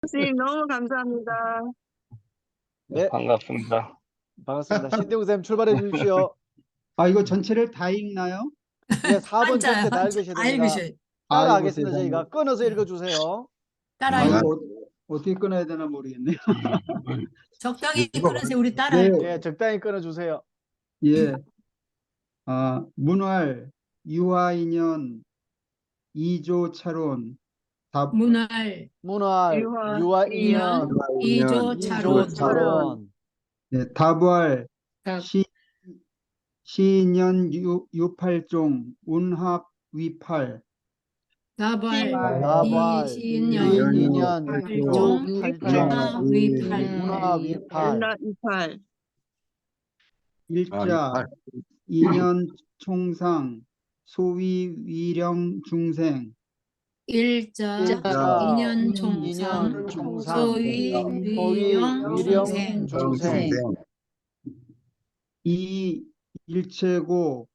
선생님 너무 감사합니다. 네, 반갑습니다. 반갑습니다. 신대웅 선생님 출발해 주십시오. 이거 전체를 다 읽나요? 예, 4번 한자요, 전체 다 한자. 읽으셔야 다 됩니다. 읽으셔야 아이고, 따라하겠습니다. 세상에. 저희가 끊어서 읽어주세요. 따라 이거 읽 어떻게 끊어야 되나 모르겠네요. 적당히 끊으세요. 우리 따라 네. 예, 적당히 끊어주세요. 예. 문활, 유아인연, 이조차론, 답, 문활 문활, 유아, 유아인연, 이조차론 이조차론, 답활, 답. 시인연 유팔종, 운합 위팔, 다발 나발, 이신연 이인연, 팔종 팔종, 위팔 문화 위팔, 연락 이팔, 일자, 인연 총상, 소위 위령 중생, 일자 일자, 인연 총상 인연 총상, 소위 위령 위령 중생 중생, 일체고,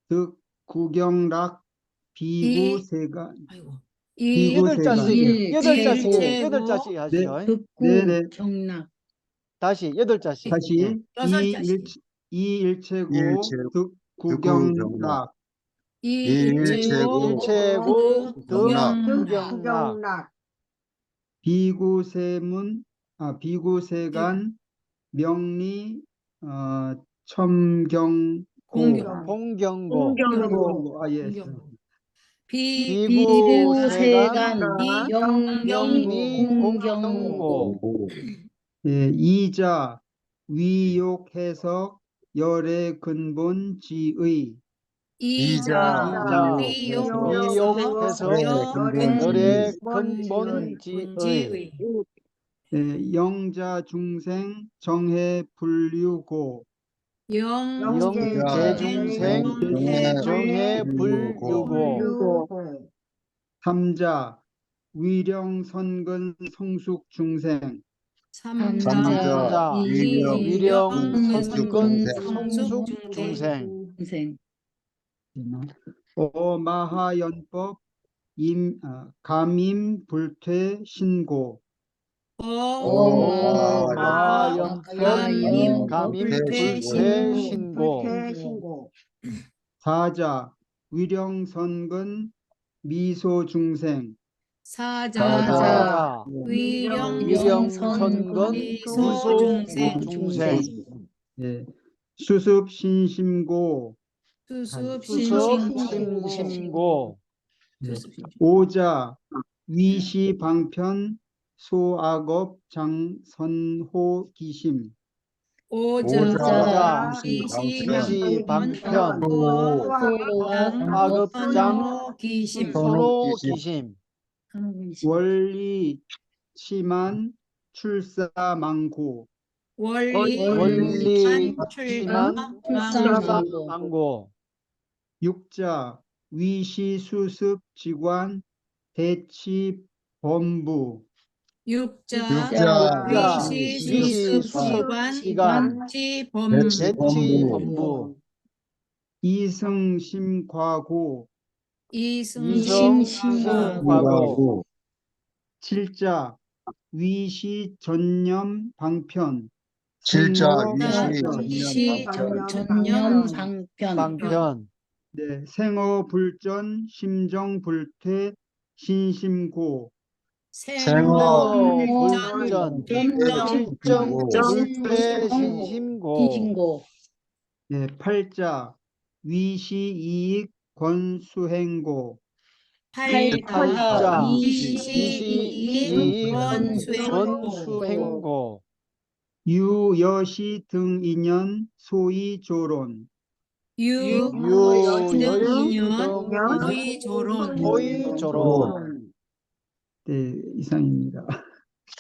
득, 구경락, 비구세간, 아이고 여덟 자씩, 여덟 자씩, 일체고, 여덟 자씩 하시죠. 네네. 경락 다시 여덟 자씩. 다시 여섯 자씩. 일체고, 득, 구경락. 구경락, 일체고 일체고, 구경락 구경락, 비구세문, 비구세간, 명리, 첨경고, 공경 봉경고, 공경고, 예. 비구세간, 영경고 공경고, 예, 이자, 위욕해석, 열의 근본 지의, 이자 위욕해서 열의 근본지의, 예, 영자 중생, 정해 불유고, 영재중생 정해 불유고, 삼자, 위령선근 성숙 중생, 삼자 위령 선근 성숙 성숙 중생, 마하연법, 감임 불퇴 신고, 마연법 감임 불퇴 신고, 사자, 위령선근 미소 중생, 사자 위령 선근 미소 중생, 예, 수습 신심고, 수습 수섭 신심고 심심고, 예, 오자, 위시 방편, 소악업 장선호 기심, 오자 위시 방편, 악업장 기심 선호 기심, 원리 치만 출사망고, 원리 치만 출사망고 망고, 육자, 위시 수습 직관, 대치 범부, 육자 위시 수습 시간 지범 대치 범부, 이승심과고, 이성심과고, 칠자, 위시 전념 방편, 위시 전념 방편, 네, 생어 불전, 심정 불퇴, 신심고, 생어 불전 일정 불퇴 신심고, 네, 팔자, 위시 이익 권수행고, 팔자 위시 이익 권수행고 권수행고, 유여시 등 인연 소위 조론, 유여시 조론 토의조론. 네, 이상입니다.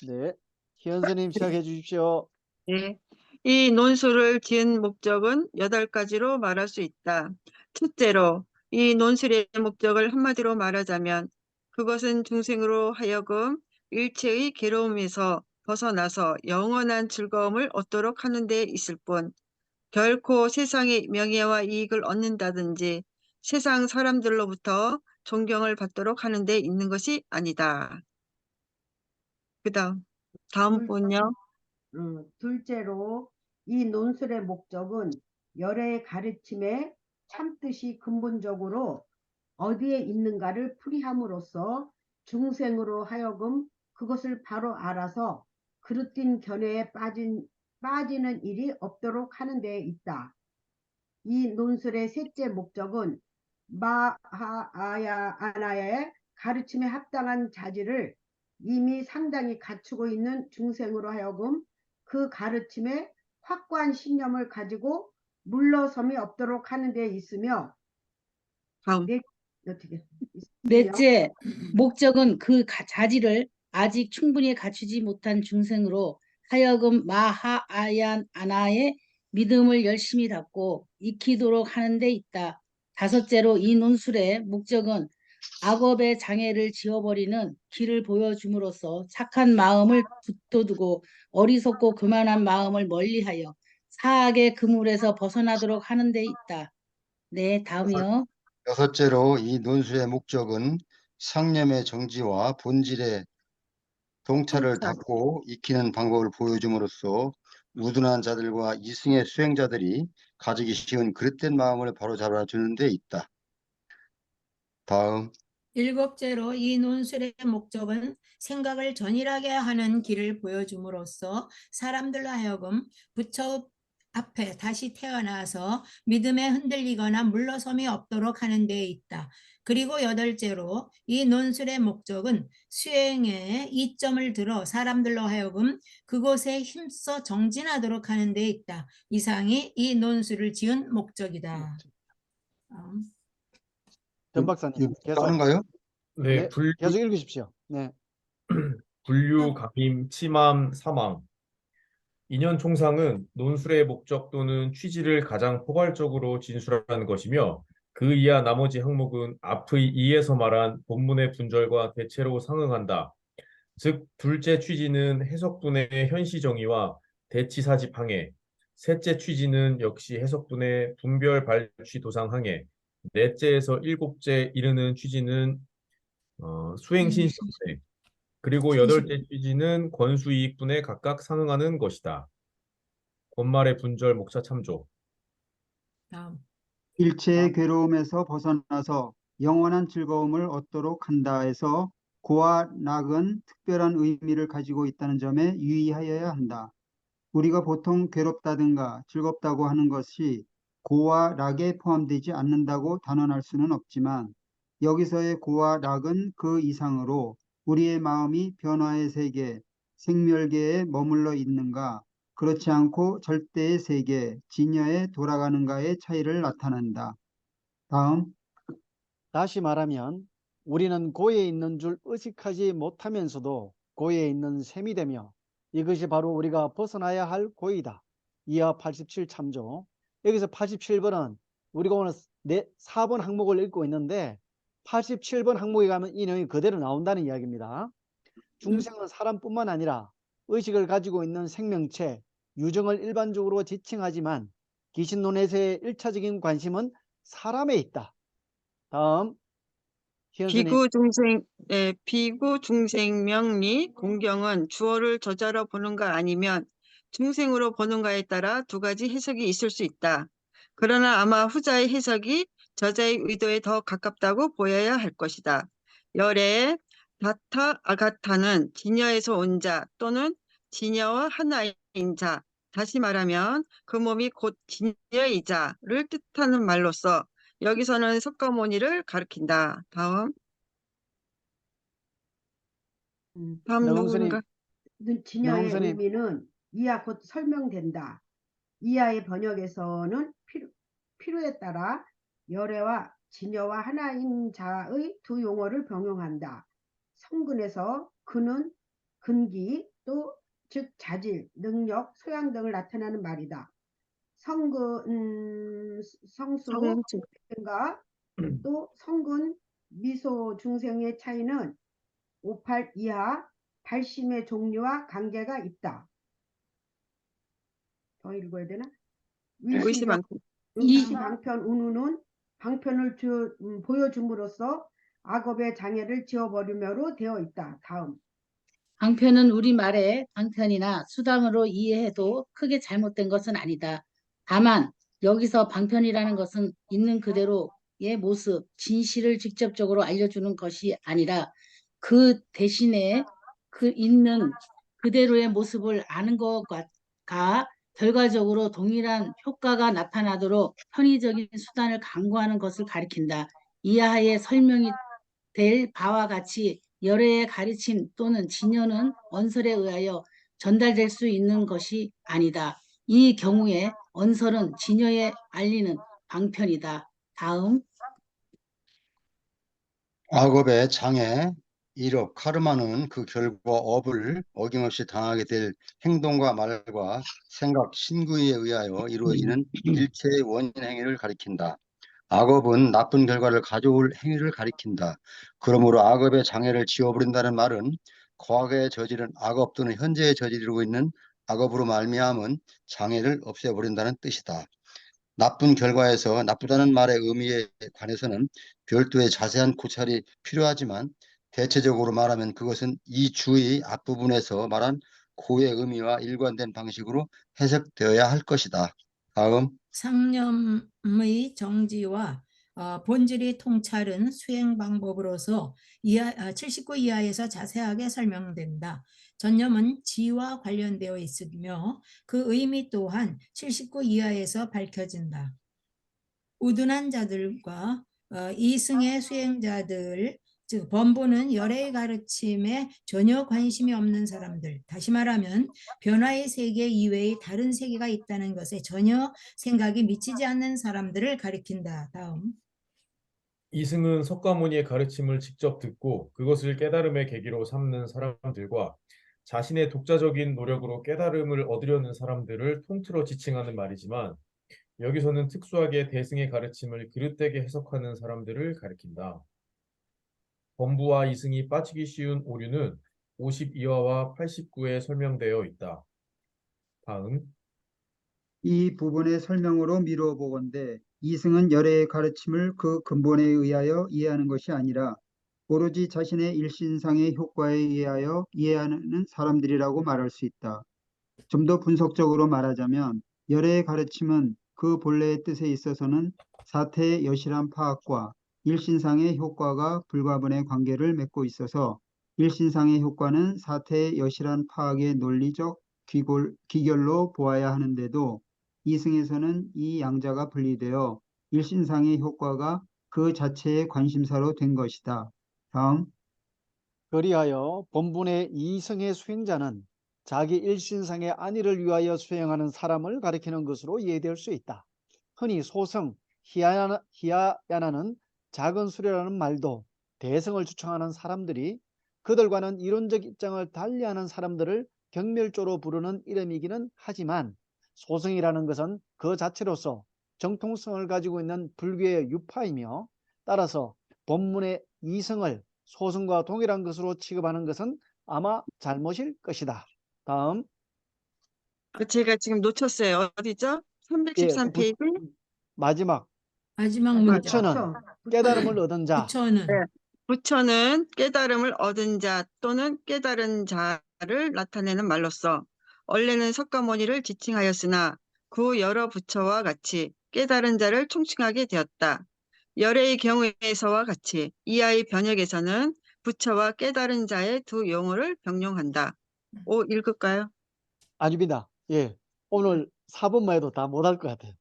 네, 희연스님 시작해 주십시오. 네. 이 논술을 지은 목적은 8가지로 말할 수 있다. 첫째로, 이 논술의 목적을 한마디로 말하자면 그것은 중생으로 하여금 일체의 괴로움에서 벗어나서 영원한 즐거움을 얻도록 하는 데 있을 뿐 결코 세상의 명예와 이익을 얻는다든지 세상 사람들로부터 존경을 받도록 하는 데 있는 것이 아니다. 그다음 다음 분요. 둘째로 이 논술의 목적은 열애의 가르침에 참뜻이 근본적으로 어디에 있는가를 풀이함으로써 중생으로 하여금 그것을 바로 알아서 그릇된 견해에 빠지는 일이 없도록 하는 데에 있다. 이 논술의 셋째 목적은 마하아야의 가르침에 합당한 자질을 이미 상당히 갖추고 있는 중생으로 하여금 그 가르침에 확고한 신념을 가지고 물러섬이 없도록 하는 데 있으며 다음 어떻게 넷째, 목적은 그 자질을 아직 충분히 갖추지 못한 중생으로 하여금 마하아얀 아나의 믿음을 열심히 닫고 익히도록 하는 데 있다. 다섯째로 이 논술의 목적은 악업의 장애를 지워버리는 길을 보여줌으로써 착한 마음을 붙들고 어리석고 교만한 마음을 멀리하여 사악의 그물에서 벗어나도록 하는 데 있다. 네, 다음이요. 여섯째로 이 논술의 목적은 상념의 정지와 본질의 동차를 통찰. 닫고 익히는 방법을 보여줌으로써 우둔한 자들과 이승의 수행자들이 가지기 쉬운 그릇된 마음을 바로잡아 주는 데 있다. 다음 일곱째로 이 논술의 목적은 생각을 전일하게 하는 길을 보여줌으로써 사람들로 하여금 부처 앞에 다시 태어나서 믿음에 흔들리거나 물러섬이 없도록 하는 데 있다. 그리고 여덟째로 이 논술의 목적은 수행에 이점을 들어 사람들로 하여금 그곳에 힘써 정진하도록 하는 데 있다. 이상이 이 논술을 지은 목적이다. 전 박사님 이거 계속 하는가요? 네, 계속 읽으십시오. 네. 분류, 감임, 침함, 사망. 인연 총상은 논술의 목적 또는 취지를 가장 포괄적으로 진술하는 것이며 그 이하 나머지 항목은 앞의 이에서 말한 본문의 분절과 대체로 상응한다. 즉 둘째 취지는 해석분의 현시정의와 대치사집 항해, 셋째 취지는 역시 해석분의 분별 발취 도상 항해, 넷째에서 일곱째 이르는 취지는 수행신성세, 그리고 여덟째 취지는 권수이익분에 각각 상응하는 것이다. 권말의 분절 목차 참조. 다음. 일체의 괴로움에서 벗어나서 영원한 즐거움을 얻도록 한다 해서 고와 낙은 특별한 의미를 가지고 있다는 점에 유의하여야 한다. 우리가 보통 괴롭다든가 즐겁다고 하는 것이 고와 낙에 포함되지 않는다고 단언할 수는 없지만 여기서의 고와 낙은 그 이상으로 우리의 마음이 변화의 세계, 생멸계에 머물러 있는가, 그렇지 않고 절대의 세계, 진여에 돌아가는가의 차이를 나타낸다. 다음. 다시 말하면 우리는 고에 있는 줄 의식하지 못하면서도 고에 있는 셈이 되며 이것이 바로 우리가 벗어나야 할 고이다. 이하 87 참조. 여기서 87번은 우리가 오늘 4번 항목을 읽고 있는데 87번 항목에 가면 이 내용이 그대로 나온다는 이야기입니다. 중생은 사람뿐만 아니라 의식을 가지고 있는 생명체, 유정을 일반적으로 지칭하지만 기신론에서의 1차적인 관심은 사람에 있다. 다음 희연선님. 비구 중생 명리 공경은 주어를 저자로 보는가 아니면 중생으로 보는가에 따라 두 가지 해석이 있을 수 있다. 그러나 아마 후자의 해석이 저자의 의도에 더 가깝다고 보여야 할 것이다. 열의 다타 아가타는 진여에서 온 자 또는 진여와 하나인 자, 다시 말하면 그 몸이 곧 진여이자를 뜻하는 말로서 여기서는 석가모니를 가리킨다. 다음 명훈스님. 누군가? 진여의 명훈스님. 의미는 이하 곧 설명된다. 이하의 번역에서는 필요에 따라 열애와 진여와 하나인 자의 두 용어를 병용한다. 성근에서 근은 근기 또 즉 자질, 능력, 소양 등을 나타내는 말이다. 성근, 성수, 성주. 가 또 성근, 미소 중생의 차이는 58 이하 발심의 종류와 관계가 있다. 더 읽어야 되나? 의시방편. 위시방편 운우는 방편을 보여줌으로써 악업의 장애를 지워버리며로 되어 있다. 다음. 방편은 우리말에 방편이나 수단으로 이해해도 크게 잘못된 것은 아니다. 다만 여기서 방편이라는 것은 있는 그대로의 모습, 진실을 직접적으로 알려주는 것이 아니라 그 대신에 그 있는 그대로의 모습을 아는 것과 결과적으로 동일한 효과가 나타나도록 편의적인 수단을 강구하는 것을 가리킨다. 이하의 설명이 될 바와 같이 열애의 가르침 또는 진여는 언설에 의하여 전달될 수 있는 것이 아니다. 이 경우에 언설은 진여에 알리는 방편이다. 다음. 악업의 장애, 이력, 카르마는 그 결과 업을 어김없이 당하게 될 행동과 말과 생각, 신구에 의하여 이루어지는 일체의 원인 행위를 가리킨다. 악업은 나쁜 결과를 가져올 행위를 가리킨다. 그러므로 악업의 장애를 지워버린다는 말은 과거에 저지른 악업 또는 현재에 저지르고 있는 악업으로 말미암은 장애를 없애버린다는 뜻이다. 나쁜 결과에서 나쁘다는 말의 의미에 관해서는 별도의 자세한 고찰이 필요하지만 대체적으로 말하면 그것은 이 주의 앞부분에서 말한 고의 의미와 일관된 방식으로 해석되어야 할 것이다. 다음. 상념의 정지와 본질의 통찰은 수행 방법으로서 79 이하에서 자세하게 설명된다. 전념은 지와 관련되어 있으며 그 의미 또한 79 이하에서 밝혀진다. 우둔한 자들과 이승의 수행자들, 즉 범부는 열애의 가르침에 전혀 관심이 없는 사람들, 다시 말하면 변화의 세계 이외의 다른 세계가 있다는 것에 전혀 생각이 미치지 않는 사람들을 가리킨다. 다음. 이승은 석가모니의 가르침을 직접 듣고 그것을 깨달음의 계기로 삼는 사람들과 자신의 독자적인 노력으로 깨달음을 얻으려는 사람들을 통틀어 지칭하는 말이지만 여기서는 특수하게 대승의 가르침을 그릇되게 해석하는 사람들을 가리킨다. 범부와 이승이 빠지기 쉬운 오류는 52화와 89에 설명되어 있다. 다음. 이 부분의 설명으로 미루어 보건대 이승은 열애의 가르침을 그 근본에 의하여 이해하는 것이 아니라 오로지 자신의 일신상의 효과에 의하여 이해하는 사람들이라고 말할 수 있다. 좀 더 분석적으로 말하자면 열애의 가르침은 그 본래의 뜻에 있어서는 사태의 여실한 파악과 일신상의 효과가 불가분의 관계를 맺고 있어서 일신상의 효과는 사태의 여실한 파악의 논리적 기결로 보아야 하는데도 이승에서는 이 양자가 분리되어 일신상의 효과가 그 자체의 관심사로 된 것이다. 다음. 그리하여 본문의 이승의 수행자는 자기 일신상의 안위를 위하여 수행하는 사람을 가리키는 것으로 이해될 수 있다. 흔히 소승, 히야야나는 작은 수레라는 말도 대승을 주청하는 사람들이 그들과는 이론적 입장을 달리하는 사람들을 경멸조로 부르는 이름이기는 하지만 소승이라는 것은 그 자체로서 정통성을 가지고 있는 불교의 유파이며 따라서 본문의 이승을 소승과 동일한 것으로 취급하는 것은 아마 잘못일 것이다. 다음. 제가 지금 놓쳤어요. 어디죠? 예, 313페이지? 마지막 마지막 문장. 부처는 깨달음을 얻은 자. 부처는 네. 부처는 깨달음을 얻은 자 또는 깨달은 자를 나타내는 말로서 원래는 석가모니를 지칭하였으나 그 여러 부처와 같이 깨달은 자를 총칭하게 되었다. 열애의 경우에서와 같이 이하의 번역에서는 부처와 깨달은 자의 두 용어를 병용한다. 읽을까요? 아닙니다. 예, 오늘 4번만 해도 다 못할 것 같아요.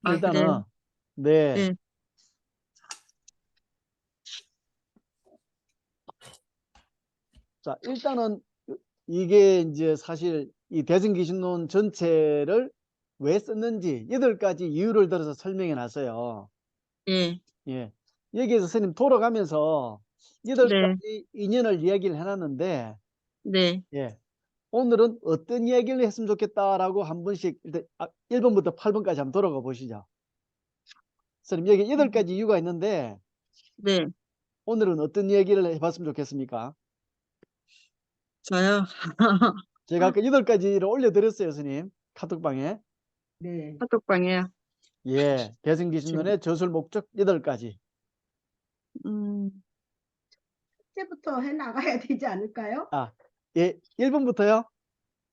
아, 그래요? 네. 네. 자, 일단은 이게 이제 사실 이 대승기신론 전체를 왜 썼는지 8가지 이유를 들어서 설명해 놨어요. 예. 예. 여기에서 스님 돌아가면서 8가지 인연을 이야기를 해놨는데, 네. 예. 오늘은 어떤 이야기를 했으면 좋겠다라고 한 번씩 일단 1번부터 8번까지 한번 돌아가 보시죠. 스님 여기 8가지 이유가 있는데 네. 오늘은 어떤 이야기를 해봤으면 좋겠습니까? 저요. 제가 아까 8가지를 올려드렸어요, 스님. 카톡방에. 네. 카톡방에요. 예. 대승기신론의 저술 목적 8가지. 음, 첫째부터 해 나가야 되지 않을까요? 아, 예, 1번부터요?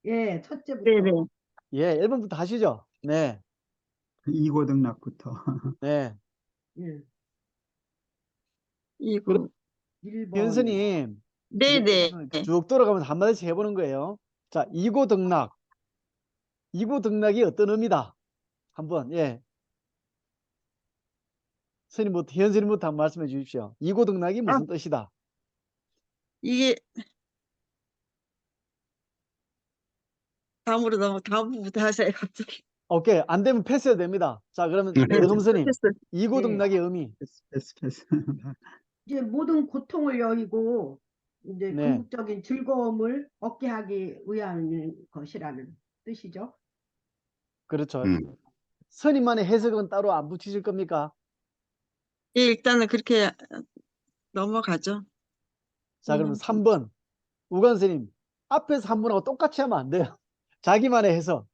예, 첫째부터. 네네. 예, 1번부터 하시죠. 네, 이고등락부터. 네. 예, 그럼 이거. 1번. 현수님, 네네. 쭉 돌아가면서 한마디씩 해보는 거예요. 자, 이고등락. 이고등락이 어떤 의미다? 한번, 예. 스님부터, 현수님부터 한번 말씀해 주십시오. 이고등락이 아, 무슨 뜻이다? 이게 다음부터 하세요, 갑자기. 오케이, 안 되면 패스해도 됩니다. 자, 그러면 네, 여금 스님, 패스. 이고등락의 의미. 패스. 이제 모든 고통을 여의고 이제 네, 궁극적인 즐거움을 얻게 하기 위한 것이라는 뜻이죠. 그렇죠. 음. 스님만의 해석은 따로 안 붙이실 겁니까? 예, 일단은 그렇게 넘어가죠. 자, 그러면 3번. 우관 스님, 앞에서 3번하고 똑같이 하면 안 돼요. 자기만의 해석.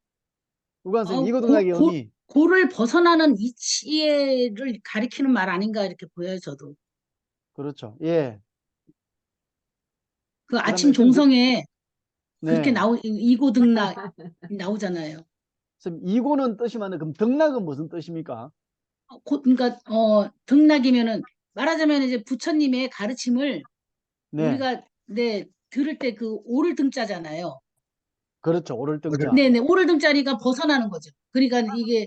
우관 스님, 이고등락의 의미. 고를 벗어나는 이치를 가리키는 말 아닌가 이렇게 보여요, 저도. 그렇죠. 예. 그 아침 그러면 종성에 그렇게 네. 이고등락 나오잖아요. 그럼 이고는 뜻이 많은데 그럼 등락은 무슨 뜻입니까? 그러니까 등락이면은 말하자면 이제 부처님의 가르침을 네. 우리가 들을 때 그 오를 등자잖아요. 그렇죠. 오를 등자. 네네, 오를 등자리가 벗어나는 거죠. 그러니까 이게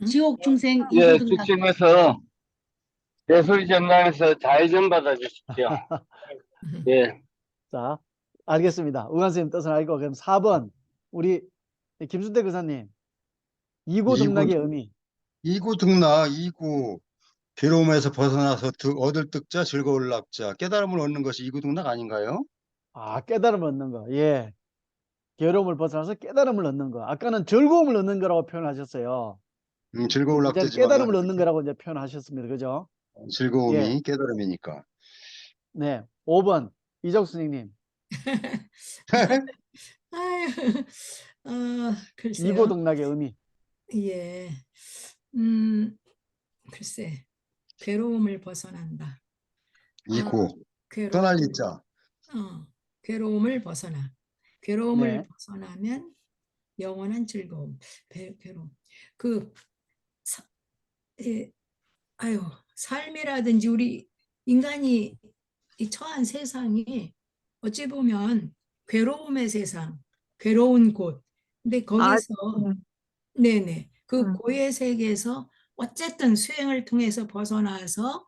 지옥 중생 예, 이고등락. 주청에서 대소리 전당에서 좌회전 받아주십시오. 예. 자, 알겠습니다. 우관 선생님 뜻은 알고 그럼 4번 우리 김순태 교사님 이고 등락의 의미. 이고등락, 이고 괴로움에서 벗어나서 얻을 득자, 즐거울 낙자, 깨달음을 얻는 것이 이고등락 아닌가요? 아, 깨달음을 얻는 거. 예. 괴로움을 벗어나서 깨달음을 얻는 거. 아까는 즐거움을 얻는 거라고 표현하셨어요. 즐거울 이제는 낙자지만 깨달음을 얻는 거라고 이제 표현하셨습니다. 그죠? 즐거움이 예. 깨달음이니까. 네. 5번 이적수 선생님. 아유, 글쎄요. 이고 등락의 의미. 예. 글쎄. 괴로움을 벗어난다. 이고 괴로움. 떠날 이자. 괴로움을 벗어나. 괴로움을 네. 벗어나면 영원한 즐거움. 괴로움. 삶이라든지 우리 인간이 이 처한 세상이 어찌 보면 괴로움의 세상, 괴로운 곳. 근데 거기서 네네, 그 고의 세계에서 어쨌든 수행을 통해서 벗어나서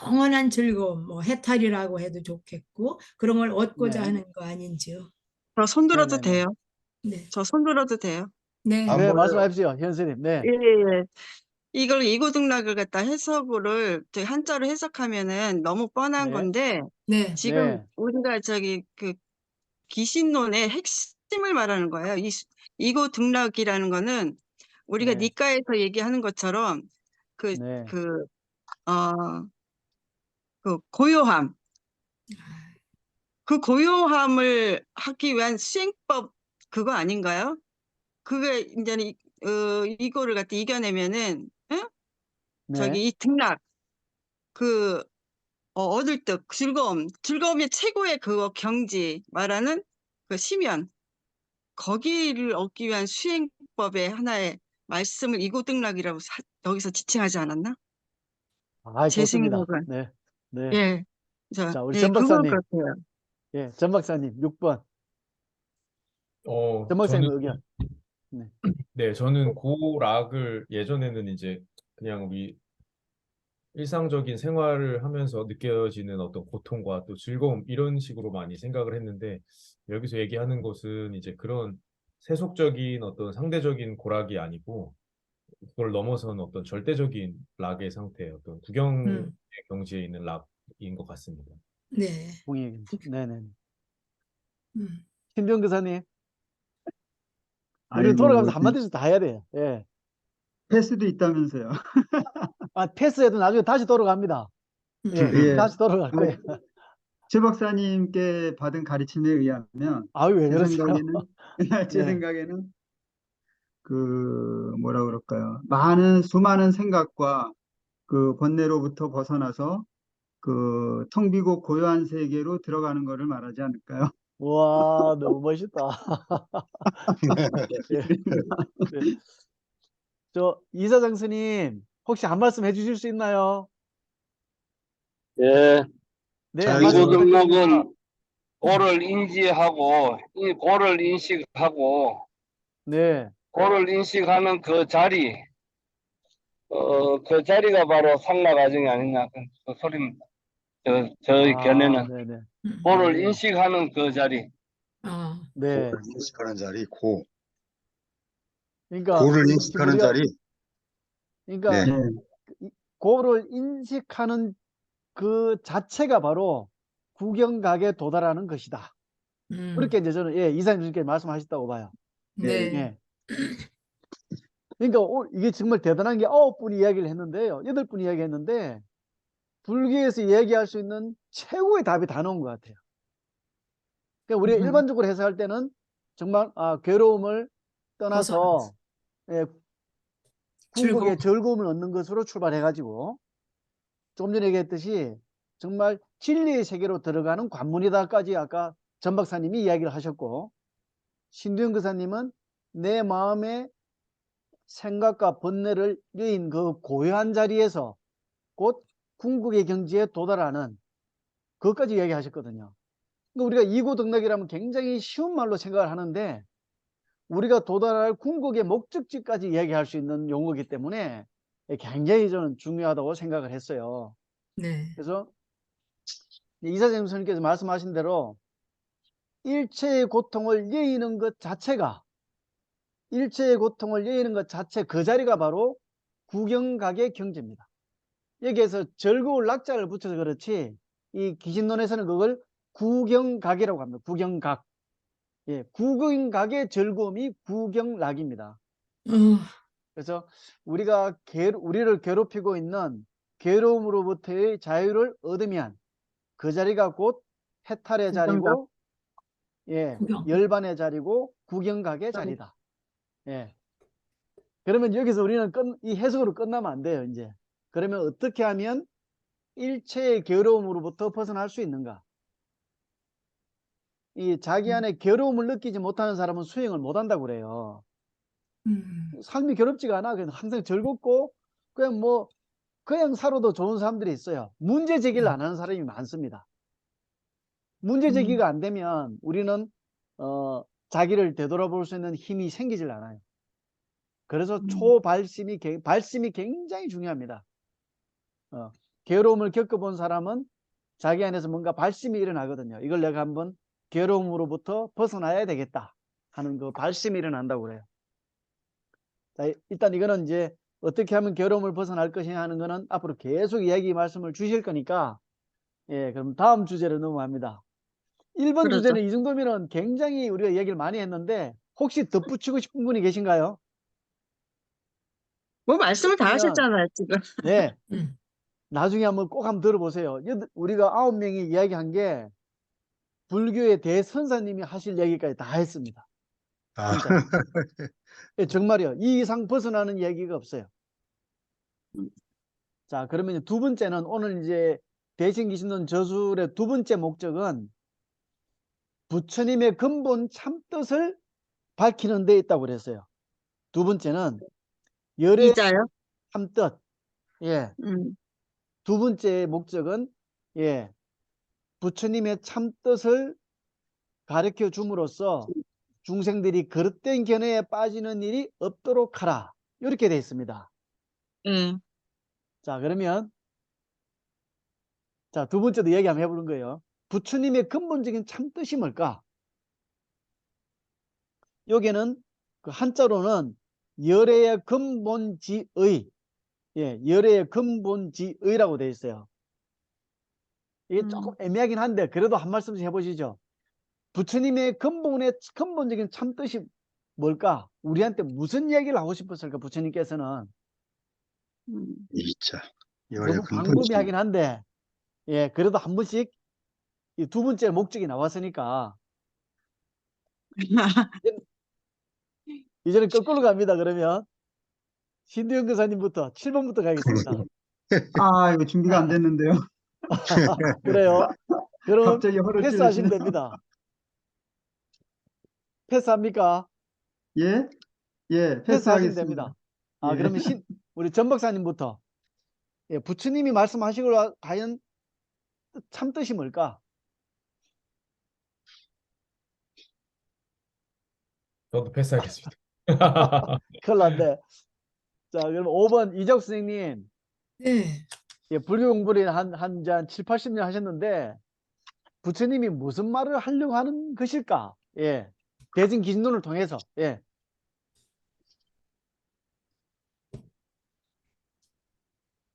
영원한 즐거움, 뭐 해탈이라고 해도 좋겠고 그런 걸 얻고자 네. 하는 거 아닌지요. 저 손들어도 네네네. 돼요. 네, 저 손들어도 돼요. 네, 안 네, 보여요. 말씀하십시오. 현수님. 네. 예, 예. 이걸 이고등락을 갖다 해석을 저희 한자로 해석하면은 너무 뻔한 네. 건데 네, 지금 네. 우리가 그 기신론의 핵심을 말하는 거예요. 이고등락이라는 거는 우리가 네. 니까에서 얘기하는 것처럼 그, 네. 그, 어, 그 고요함, 그 고요함을 하기 위한 수행법 그거 아닌가요? 그게 이제는 이거를 갖다 이겨내면은 응? 네. 저기 이 등락 얻을 듯 즐거움의 최고의 그거 경지 말하는 그 심연 거기를 얻기 위한 수행법의 하나의 말씀을 이고등락이라고 여기서 지칭하지 않았나? 아, 제 좋습니다. 생각은 네. 네. 예, 자, 우리 예, 전 그걸 박사님. 같아요. 예, 전 박사님 6번. 전 박사님 의견. 네. 저는 고락을 예전에는 이제 그냥 우리 일상적인 생활을 하면서 느껴지는 어떤 고통과 또 즐거움 이런 식으로 많이 생각을 했는데 여기서 얘기하는 것은 이제 그런 세속적인 어떤 상대적인 고락이 아니고 그걸 넘어선 어떤 절대적인 락의 상태, 어떤 구경의 경지에 있는 락인 것 같습니다. 네. 공익. 네네. 음. 신정 교사님. 우리 아이고, 돌아가면서 한마디씩 다 해야 돼요. 예. 패스도 있다면서요. 아, 패스해도 나중에 다시 돌아갑니다. 예. 예. 다시 돌아갈 거예요. 최 박사님께 받은 가르침에 의하면 아유, 왜 제 그러세요? 생각에는 제 네. 생각에는 그 뭐라 그럴까요? 수많은 생각과 그 번뇌로부터 벗어나서 그 텅 비고 고요한 세계로 들어가는 것을 말하지 않을까요? 와, 너무 멋있다. 예, 네. 저 이사장 스님 혹시 한 말씀 해주실 수 있나요? 예, 네, 자, 한 여기서 말씀 부탁드립니다. 이고등록은 고를 인지하고 이 고를 인식하고 네, 고를 인식하는 그 자리, 그 자리가 바로 상라 과정이 아니냐 그 소리입니다. 저희 견해는 네네, 고를 네, 인식하는 그 자리. 어, 네. 고를 인식하는 자리, 고. 그러니까 고를 지금 인식하는 우리가 자리. 그러니까 네. 네. 고를 인식하는 그 자체가 바로 구경각에 도달하는 것이다. 그렇게 이제 저는 이사님께 말씀하셨다고 봐요. 네. 예. 그러니까 이게 정말 대단한 게 9분이 이야기를 했는데요. 8분이 이야기했는데 불교에서 얘기할 수 있는 최고의 답이 다 나온 것 같아요. 그러니까 우리가 일반적으로 해석할 때는 정말 괴로움을 떠나서 궁극의 즐거움을 얻는 것으로 출발해가지고 좀 전에 얘기했듯이 정말 진리의 세계로 들어가는 관문이다까지 아까 전 박사님이 이야기를 하셨고, 신두영 교사님은 내 마음의 생각과 번뇌를 여인 그 고요한 자리에서 곧 궁극의 경지에 도달하는 그것까지 이야기하셨거든요. 그러니까 우리가 이고등락이라면 굉장히 쉬운 말로 생각을 하는데 우리가 도달할 궁극의 목적지까지 이야기할 수 있는 용어이기 때문에 굉장히 저는 중요하다고 생각을 했어요. 네. 그래서 이사장 선생님께서 말씀하신 대로 일체의 고통을 여의는 것 자체가 일체의 고통을 여의는 것 자체 그 자리가 바로 구경각의 경지입니다. 여기에서 즐거울 낙자를 붙여서 그렇지 이 기신론에서는 그걸 구경각이라고 합니다. 구경각. 구경각의 즐거움이 구경락입니다. 그래서 우리를 괴롭히고 있는 괴로움으로부터의 자유를 얻으면 그 자리가 곧 해탈의 자리고 구경. 열반의 자리고 구경각의 자리다. 그러면 여기서 우리는 이 해석으로 끝나면 안 돼요. 이제 그러면 어떻게 하면 일체의 괴로움으로부터 벗어날 수 있는가? 이 자기 안에 괴로움을 느끼지 못하는 사람은 수행을 못한다고 그래요. 삶이 괴롭지가 않아. 그냥 항상 즐겁고 그냥 살아도 좋은 사람들이 있어요. 문제 제기를 안 하는 사람이 많습니다. 문제 제기가 안 되면 우리는 자기를 되돌아볼 수 있는 힘이 생기질 않아요. 그래서 발심이 굉장히 중요합니다. 괴로움을 겪어본 사람은 자기 안에서 뭔가 발심이 일어나거든요. 이걸 내가 한번 괴로움으로부터 벗어나야 되겠다 하는 그 발심이 일어난다고 그래요. 자, 일단 이거는 이제 어떻게 하면 괴로움을 벗어날 것이냐 하는 거는 앞으로 계속 이야기 말씀을 주실 거니까 그럼 다음 주제로 넘어갑니다. 1번 그렇죠. 주제는 이 정도면은 굉장히 우리가 얘기를 많이 했는데 혹시 덧붙이고 싶은 분이 계신가요? 뭐 말씀을 다 그러면 하셨잖아요, 지금. 네, 나중에 한번 꼭 한번 들어보세요. 우리가 9명이 이야기한 게 불교의 대선사님이 하실 얘기까지 다 했습니다. 아, 진짜. 정말이요. 이 이상 벗어나는 얘기가 없어요. 자, 그러면 두 번째는 오늘 이제 대신기신론 저술의 두 번째 목적은 부처님의 근본 참뜻을 밝히는 데 있다고 그랬어요. 두 번째는 열의 이자요? 참뜻. 두 번째 목적은 부처님의 참뜻을 가르쳐 줌으로써 중생들이 그릇된 견해에 빠지는 일이 없도록 하라. 이렇게 되어 있습니다. 자, 그러면 두 번째도 얘기 한번 해보는 거예요. 부처님의 근본적인 참뜻이 뭘까? 여기는 그 한자로는 열애의 근본지의, 열애의 근본지의라고 되어 있어요. 이게 조금 애매하긴 한데 그래도 한 말씀씩 해보시죠. 부처님의 근본적인 참뜻이 뭘까? 우리한테 무슨 얘기를 하고 싶었을까? 부처님께서는 이자. 열의 너무 근본점. 광범위하긴 한데 그래도 한 번씩 이 두 번째 목적이 나왔으니까 이제는 거꾸로 갑니다. 그러면 신두영 교사님부터 7번부터 가겠습니다. 이거 준비가 안 됐는데요. 그래요? 그럼 갑자기 허를 패스하시면 찔러시네요. 됩니다. 패스합니까? 예? 예, 패스하시면 패스하겠습니다. 됩니다. 아, 예. 그러면 우리 전 박사님부터. 예, 부처님이 말씀하시고 과연 참 뜻이 뭘까? 저도 패스하겠습니다. 큰일 났네. 자, 그럼 5번 이적 선생님. 네. 예, 불교 공부를 한 7, 80년 하셨는데 부처님이 무슨 말을 하려고 하는 것일까? 예. 대진 기준론을 통해서. 예.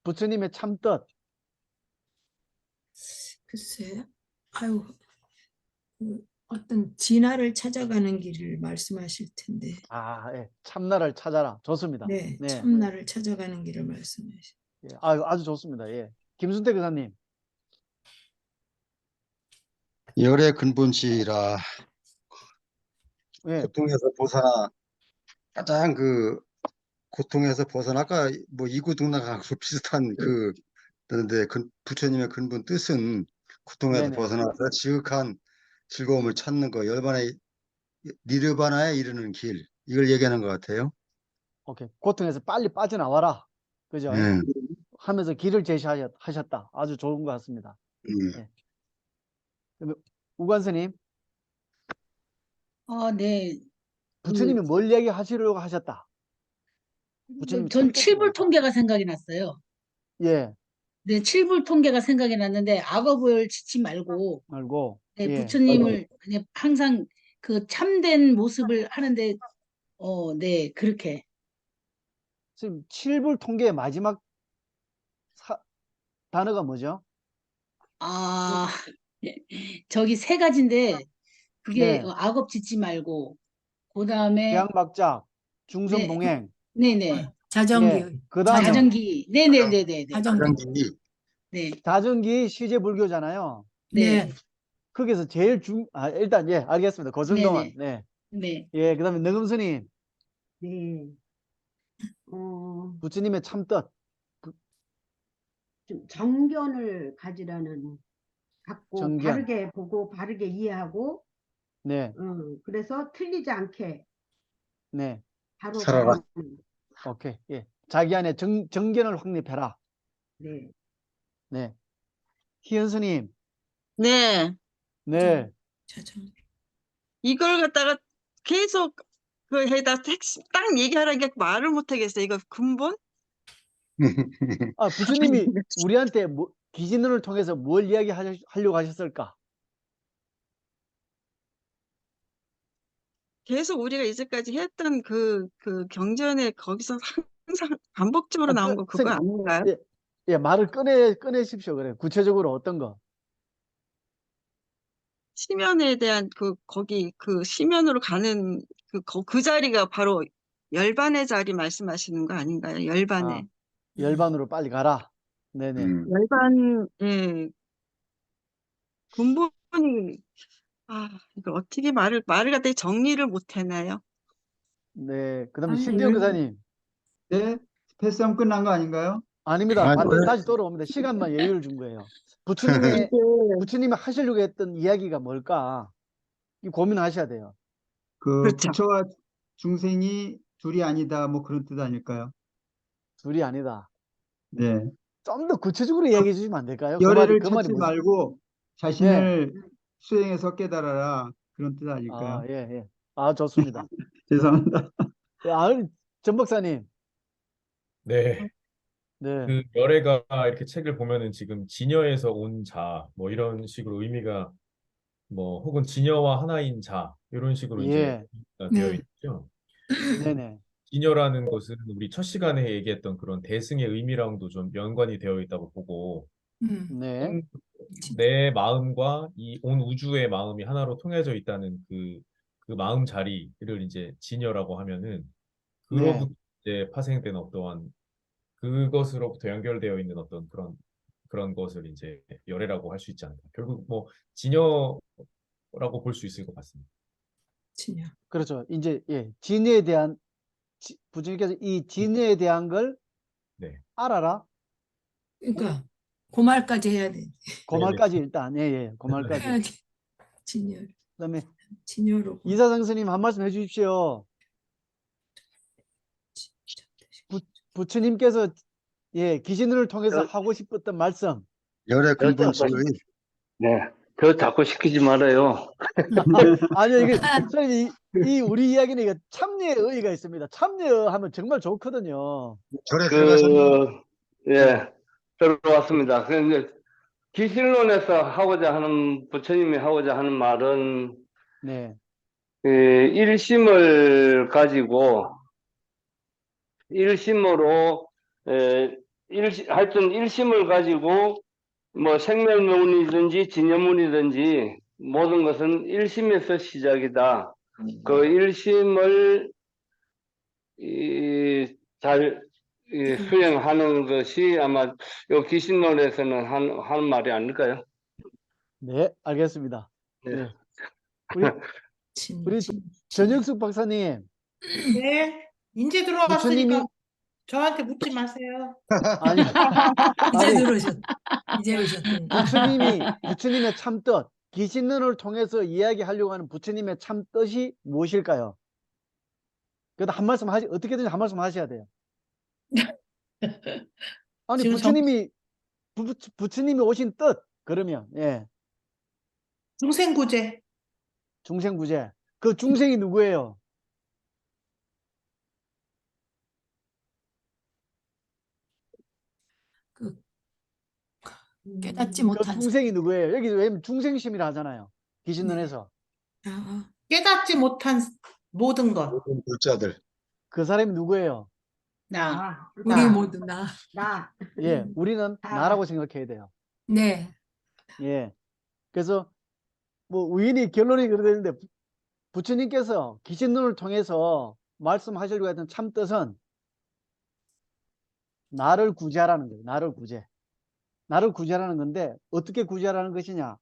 부처님의 참뜻. 글쎄, 아유, 어떤 진화를 찾아가는 길을 말씀하실 텐데. 아, 예. 참나를 찾아라. 좋습니다. 네, 네. 참나를 찾아가는 길을 말씀하실. 예. 아주 좋습니다. 예. 김순태 교사님. 열의 근본시라 예. 고통에서 가장 고통에서 벗어나 아까 뭐 이구등락하고 비슷한 그런데 부처님의 근본 뜻은 고통에서 네네. 벗어나서 지극한 즐거움을 찾는 거, 니르바나에 이르는 길, 이걸 얘기하는 것 같아요. 오케이. 고통에서 빨리 빠져나와라. 그죠? 네. 하면서 길을 제시하셨다. 아주 좋은 것 같습니다. 음. 예. 그러면 우관스님. 네. 부처님이 뭘 얘기하시려고 하셨다. 부처님 전 참뜻이 칠불 뭘까? 통계가 생각이 났어요. 예. 네, 칠불 통계가 생각이 났는데 악업을 짓지 말고 말고. 네, 예. 부처님을 그냥 항상 그 참된 모습을 하는데 네, 그렇게. 지금 칠불 통계의 마지막 단어가 뭐죠? 아, 저기 세 가지인데 그게 네. 악업 짓지 말고 그다음에 대항박작, 네, 중성동행. 네네. 자정기, 예. 그다음에 자전기. 네네네네. 자정기. 네, 자전기 시제불교잖아요. 네, 네. 거기서 제일 일단 예, 알겠습니다. 그 정도만. 네네. 네. 네. 예, 그다음에 능음스님. 네. 부처님의 참뜻. 좀 정견을 갖고 정견. 바르게 보고 바르게 이해하고 네. 그래서 틀리지 않게 네. 바로 살아라. 가는. 오케이. 예. 자기 안에 정견을 확립해라. 네. 네. 희연스님. 네. 네. 자정기. 이걸 갖다가 계속 딱 얘기하라는 게 말을 못 하겠어요. 이거 근본? 아, 부처님이 우리한테 기진론을 통해서 뭘 이야기하려고 하셨을까? 계속 우리가 이제까지 했던 그 경전에 거기서 항상 반복적으로 나온 거 그거 선생님, 아닌가요? 예, 예, 말을 꺼내십시오. 그래. 구체적으로 어떤 거? 시면에 대한 거기 시면으로 가는 그 자리가 바로 열반의 자리 말씀하시는 거 아닌가요? 열반의. 열반으로 빨리 가라. 네네. 열반, 예. 근본이, 이거 어떻게 말을 갖다 정리를 못 해나요? 네. 그 다음에 아니, 신대영 교사님. 네? 패스하면 끝난 거 아닌가요? 아닙니다. 아, 반드시 네. 다시 돌아옵니다. 시간만 여유를 준 거예요. 이게 부처님이 하시려고 했던 이야기가 뭘까? 이 고민하셔야 돼요. 그렇죠. 부처와 중생이 둘이 아니다, 뭐 그런 뜻 아닐까요? 둘이 아니다. 네. 좀 더 구체적으로 이야기해 주시면 안 될까요? 열애를 그 말이 찾지 뭐죠? 말고 자신을 수행해서 깨달아라, 그런 뜻 아닐까요? 예, 예. 좋습니다. 죄송합니다. 전 박사님. 네. 네. 그 열애가 이렇게 책을 보면은 지금 진여에서 온 자, 뭐 이런 식으로 의미가 뭐 혹은 진여와 하나인 자 이런 식으로 이제 예. 되어 네. 있죠. 네네. 진여라는 것은 우리 첫 시간에 얘기했던 그런 대승의 의미랑도 좀 연관이 되어 있다고 보고 네. 내 마음과 이 온 우주의 마음이 하나로 통해져 있다는 그 마음 자리를 이제 진여라고 하면은 네. 그로부터 이제 파생된 어떠한 그것으로부터 연결되어 있는 어떤 그런 것을 이제 열애라고 할 수 있지 않을까. 결국 뭐 진여라고 볼 수 있을 것 같습니다. 진여. 그렇죠. 이제 예. 진여에 대한 부처님께서 이 진여에 대한 걸 네. 알아라. 그러니까 그 말까지 해야 돼. 그 말까지 일단 예. 그 말까지. 해야지. 진여. 그다음에 진여로 이사장 스님 한 말씀 해주십시오. 부처님께서 귀신을 통해서 하고 싶었던 말씀. 열의 저 근본치의 네, 저 자꾸 시키지 말아요. 아니요, 이게 선생님 이 우리 이야기는 이게 참여의 의의가 있습니다. 참여하면 정말 좋거든요. 절에 들어가셨나요? 예, 들어왔습니다. 그런데 기신론에서 하고자 하는, 부처님이 하고자 하는 말은, 네, 일심을 가지고, 일심으로, 하여튼 일심을 가지고, 뭐 생멸문이든지 진여문이든지 모든 것은 일심에서 시작이다. 그 일심을 잘 수행하는 것이 아마 요 기신론에서는 하는 말이 아닐까요? 네, 알겠습니다. 네. 네. 우리 전영숙 박사님, 네, 이제 부처님이 들어왔으니까 저한테 묻지 마세요. 아니, 이제 아니 들어오셨. 이제 오셨던. 부처님의 참뜻, 기신론을 통해서 이야기하려고 하는 부처님의 참뜻이 무엇일까요? 그래도 한 말씀 어떻게든지 한 말씀 하셔야 돼요. 아니, 지금 부처님이 오신 뜻, 그러면, 중생구제. 중생구제. 그 중생이 누구예요? 깨닫지 그 못한 중생이 누구예요? 여기 왜냐면 중생심이라 하잖아요. 기신론에서. 깨닫지 못한 모든 것. 모든 불자들. 그 사람이 누구예요? 나. 우리 모두 나. 나. 우리는 다. 나라고 생각해야 돼요. 네. 그래서 뭐 우연히 결론이 그래 되는데 부처님께서 기신론을 통해서 말씀하시려고 했던 참뜻은 나를 구제하라는 거예요. 나를 구제. 나를 구제하라는 건데 어떻게 구제하라는 것이냐?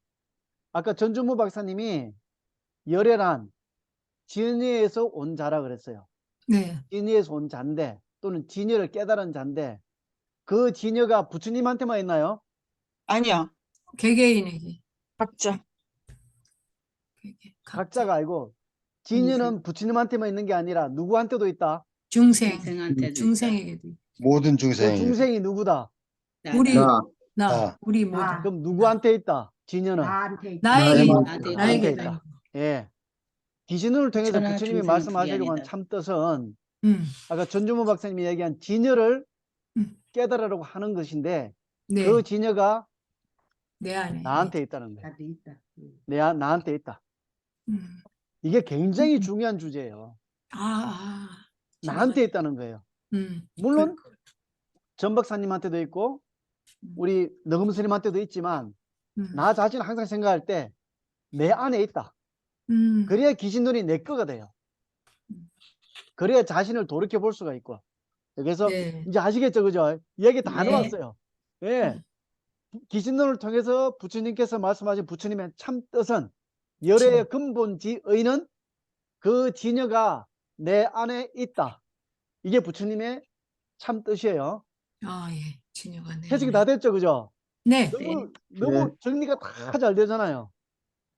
아까 전준무 박사님이 열애란 진여에서 온 자라 그랬어요. 네. 진여에서 온 자인데 또는 진여를 깨달은 자인데 그 진여가 부처님한테만 있나요? 아니요. 개개인에게. 각자. 각자가 알고 진여는 부처님한테만 있는 게 아니라 누구한테도 있다. 중생. 중생한테도 중생에게도. 모든 그 중생이. 중생이 누구다? 우리 나. 나. 우리 모두. 나. 그럼 누구한테 있다? 진여는 나한테 있다. 나에게 나에게 나한테 나에게 있다. 기신론을 통해서 천하 부처님이 중생은 말씀하시려고 한 불이 아니다. 참뜻은 음. 아까 전주무 박사님이 얘기한 진여를 음. 깨달으려고 하는 것인데 네. 그 진여가 내 안에. 나한테 있다는 거예요. 나도 있다. 나한테 있다. 음. 이게 굉장히 중요한 주제예요. 진여가. 나한테 있다는 거예요. 물론 전 박사님한테도 있고 우리 너금 스님한테도 있지만 나 자신을 항상 생각할 때 내 안에 있다. 그래야 기신론이 내 거가 돼요. 그래야 자신을 돌이켜 볼 수가 있고. 그래서 네. 이제 아시겠죠, 그죠? 이야기 다 네. 나왔어요. 기신론을 통해서 부처님께서 말씀하신 부처님의 참 뜻은 열애의 근본지의는 그 진여가 내 안에 있다. 이게 부처님의 참 뜻이에요. 예. 진여가 내 해석이 안에. 다 됐죠, 그죠? 네. 너무 정리가 다 잘 되잖아요.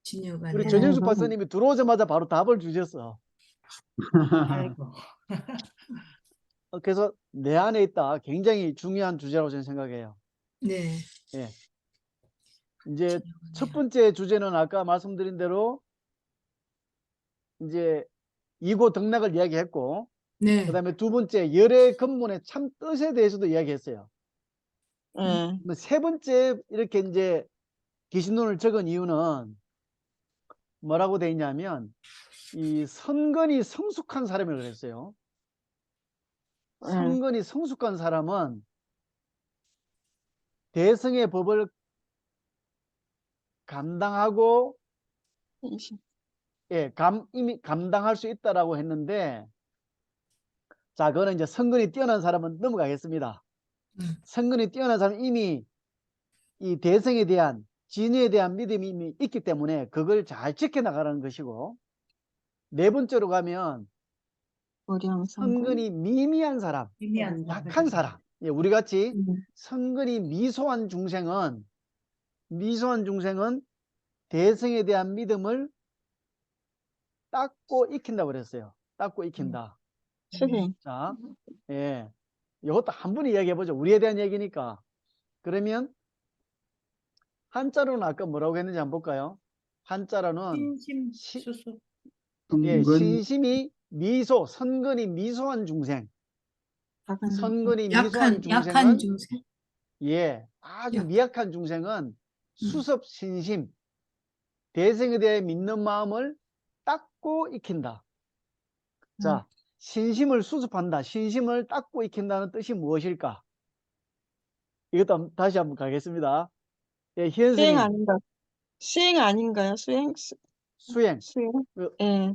진여가 우리 내 전영숙 박사님이 들어오자마자 바로 답을 주셨어. 아이고. 그래서 내 안에 있다. 굉장히 중요한 주제라고 저는 생각해요. 네. 이제 첫 번째 주제는 아까 말씀드린 대로 이제 이고 등락을 이야기했고, 네. 그다음에 두 번째 열의 근본의 참 뜻에 대해서도 이야기했어요. 세 번째 이렇게 이제 기신론을 적은 이유는 뭐라고 돼 있냐면 이 선근이 성숙한 사람이라고 그랬어요. 선근이 성숙한 사람은 대성의 법을 감당하고 이미 감당할 수 있다라고 했는데, 자, 그거는 이제 선근이 뛰어난 사람은 넘어가겠습니다. 선근이 뛰어난 사람은 이미 이 대성에 대한 진여에 대한 믿음이 이미 있기 때문에 그걸 잘 지켜나가는 것이고, 네 번째로 가면 선근이 미미한 사람, 미미한 약한 사람, 우리 같이 선근이 미소한 중생은 대성에 대한 믿음을 닦고 익힌다고 그랬어요. 닦고 익힌다. 수행. 자, 예. 이것도 한 번 이야기해 보죠. 우리에 대한 얘기니까. 그러면 한자로는 아까 뭐라고 했는지 한번 볼까요? 한자로는 심수수. 예, 은근 신심이 미소, 선근이 미소한 중생. 선근이 미소한 약한 중생은 중생. 예, 아주 약. 미약한 중생은 수습 신심, 대생에 대해 믿는 마음을 닦고 익힌다. 자, 신심을 수습한다. 신심을 닦고 익힌다는 뜻이 무엇일까? 이것도 다시 한번 가겠습니다. 예, 희연 수행 선생님, 아닌가? 수행 아닌가요? 수행? 수행. 수행? 그, 예.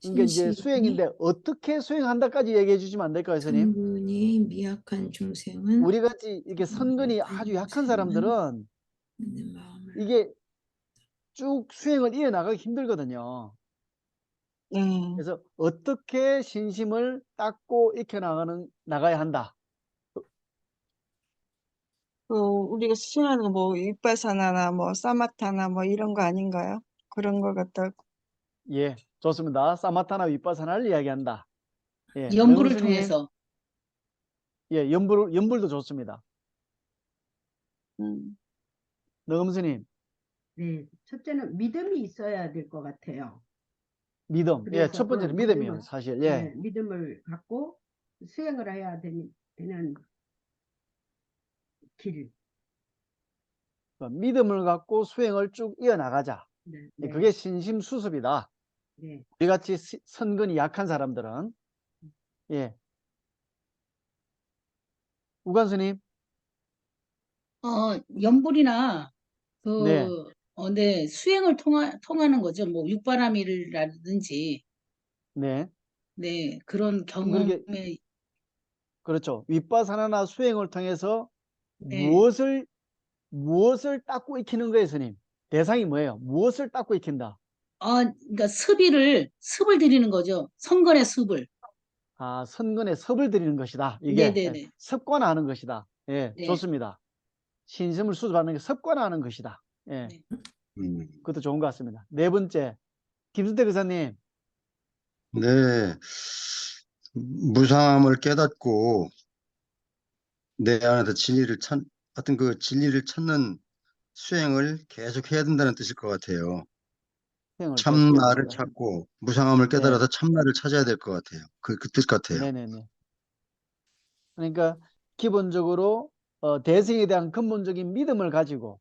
그러니까 이제 신심이 수행인데 어떻게 수행한다까지 얘기해 주시면 안 될까요, 선생님? 선근이 미약한 중생은 우리 같이 이렇게 선근이 아주 약한 사람들은 믿는 마음을 이게 쭉 수행을 이어나가기 힘들거든요. 예. 그래서 어떻게 신심을 닦고 나가야 한다. 우리가 수행하는 거 뭐 윗바사나나 뭐 사마타나 뭐 이런 거 아닌가요? 그런 거 같다고. 예, 좋습니다. 사마타나 윗바사나를 이야기한다. 예, 연부를 능수님, 통해서. 예, 연불도 좋습니다. 음. 능수님, 네, 첫째는 믿음이 있어야 될 것 같아요. 믿음. 예, 그래서 첫 번째는 믿음이에요, 사실. 예, 네, 믿음을 갖고 수행을 해야 되는 길. 믿음을 갖고 수행을 쭉 이어나가자. 네, 예, 네, 그게 신심수습이다. 네. 우리 같이 선근이 약한 사람들은. 예, 우관수님, 연불이나 네, 네, 수행을 통하는 거죠. 뭐 육바라밀이라든지 네. 네, 그런 그렇게 경험에 그렇죠. 윗바사나나 수행을 통해서 네. 무엇을 닦고 익히는 거예요, 스님? 대상이 뭐예요? 무엇을 닦고 익힌다? 그러니까 습을 들이는 거죠. 선건의 습을. 아, 선근에 섭을 들이는 것이다. 이게 네네네. 습관화하는 것이다. 예, 네. 좋습니다. 신심을 수습하는 게 습관화하는 것이다. 예, 네. 그것도 좋은 것 같습니다. 네 번째, 김순태 교사님. 네. 무상함을 깨닫고 내 안에서 하여튼 그 진리를 찾는 수행을 계속 해야 된다는 뜻일 것 같아요. 수행을 계속해야 참나를 된다. 찾고 무상함을 네, 깨달아서 참나를 찾아야 될 것 같아요. 그 뜻 같아요. 네네네. 그러니까 기본적으로 대승에 대한 근본적인 믿음을 가지고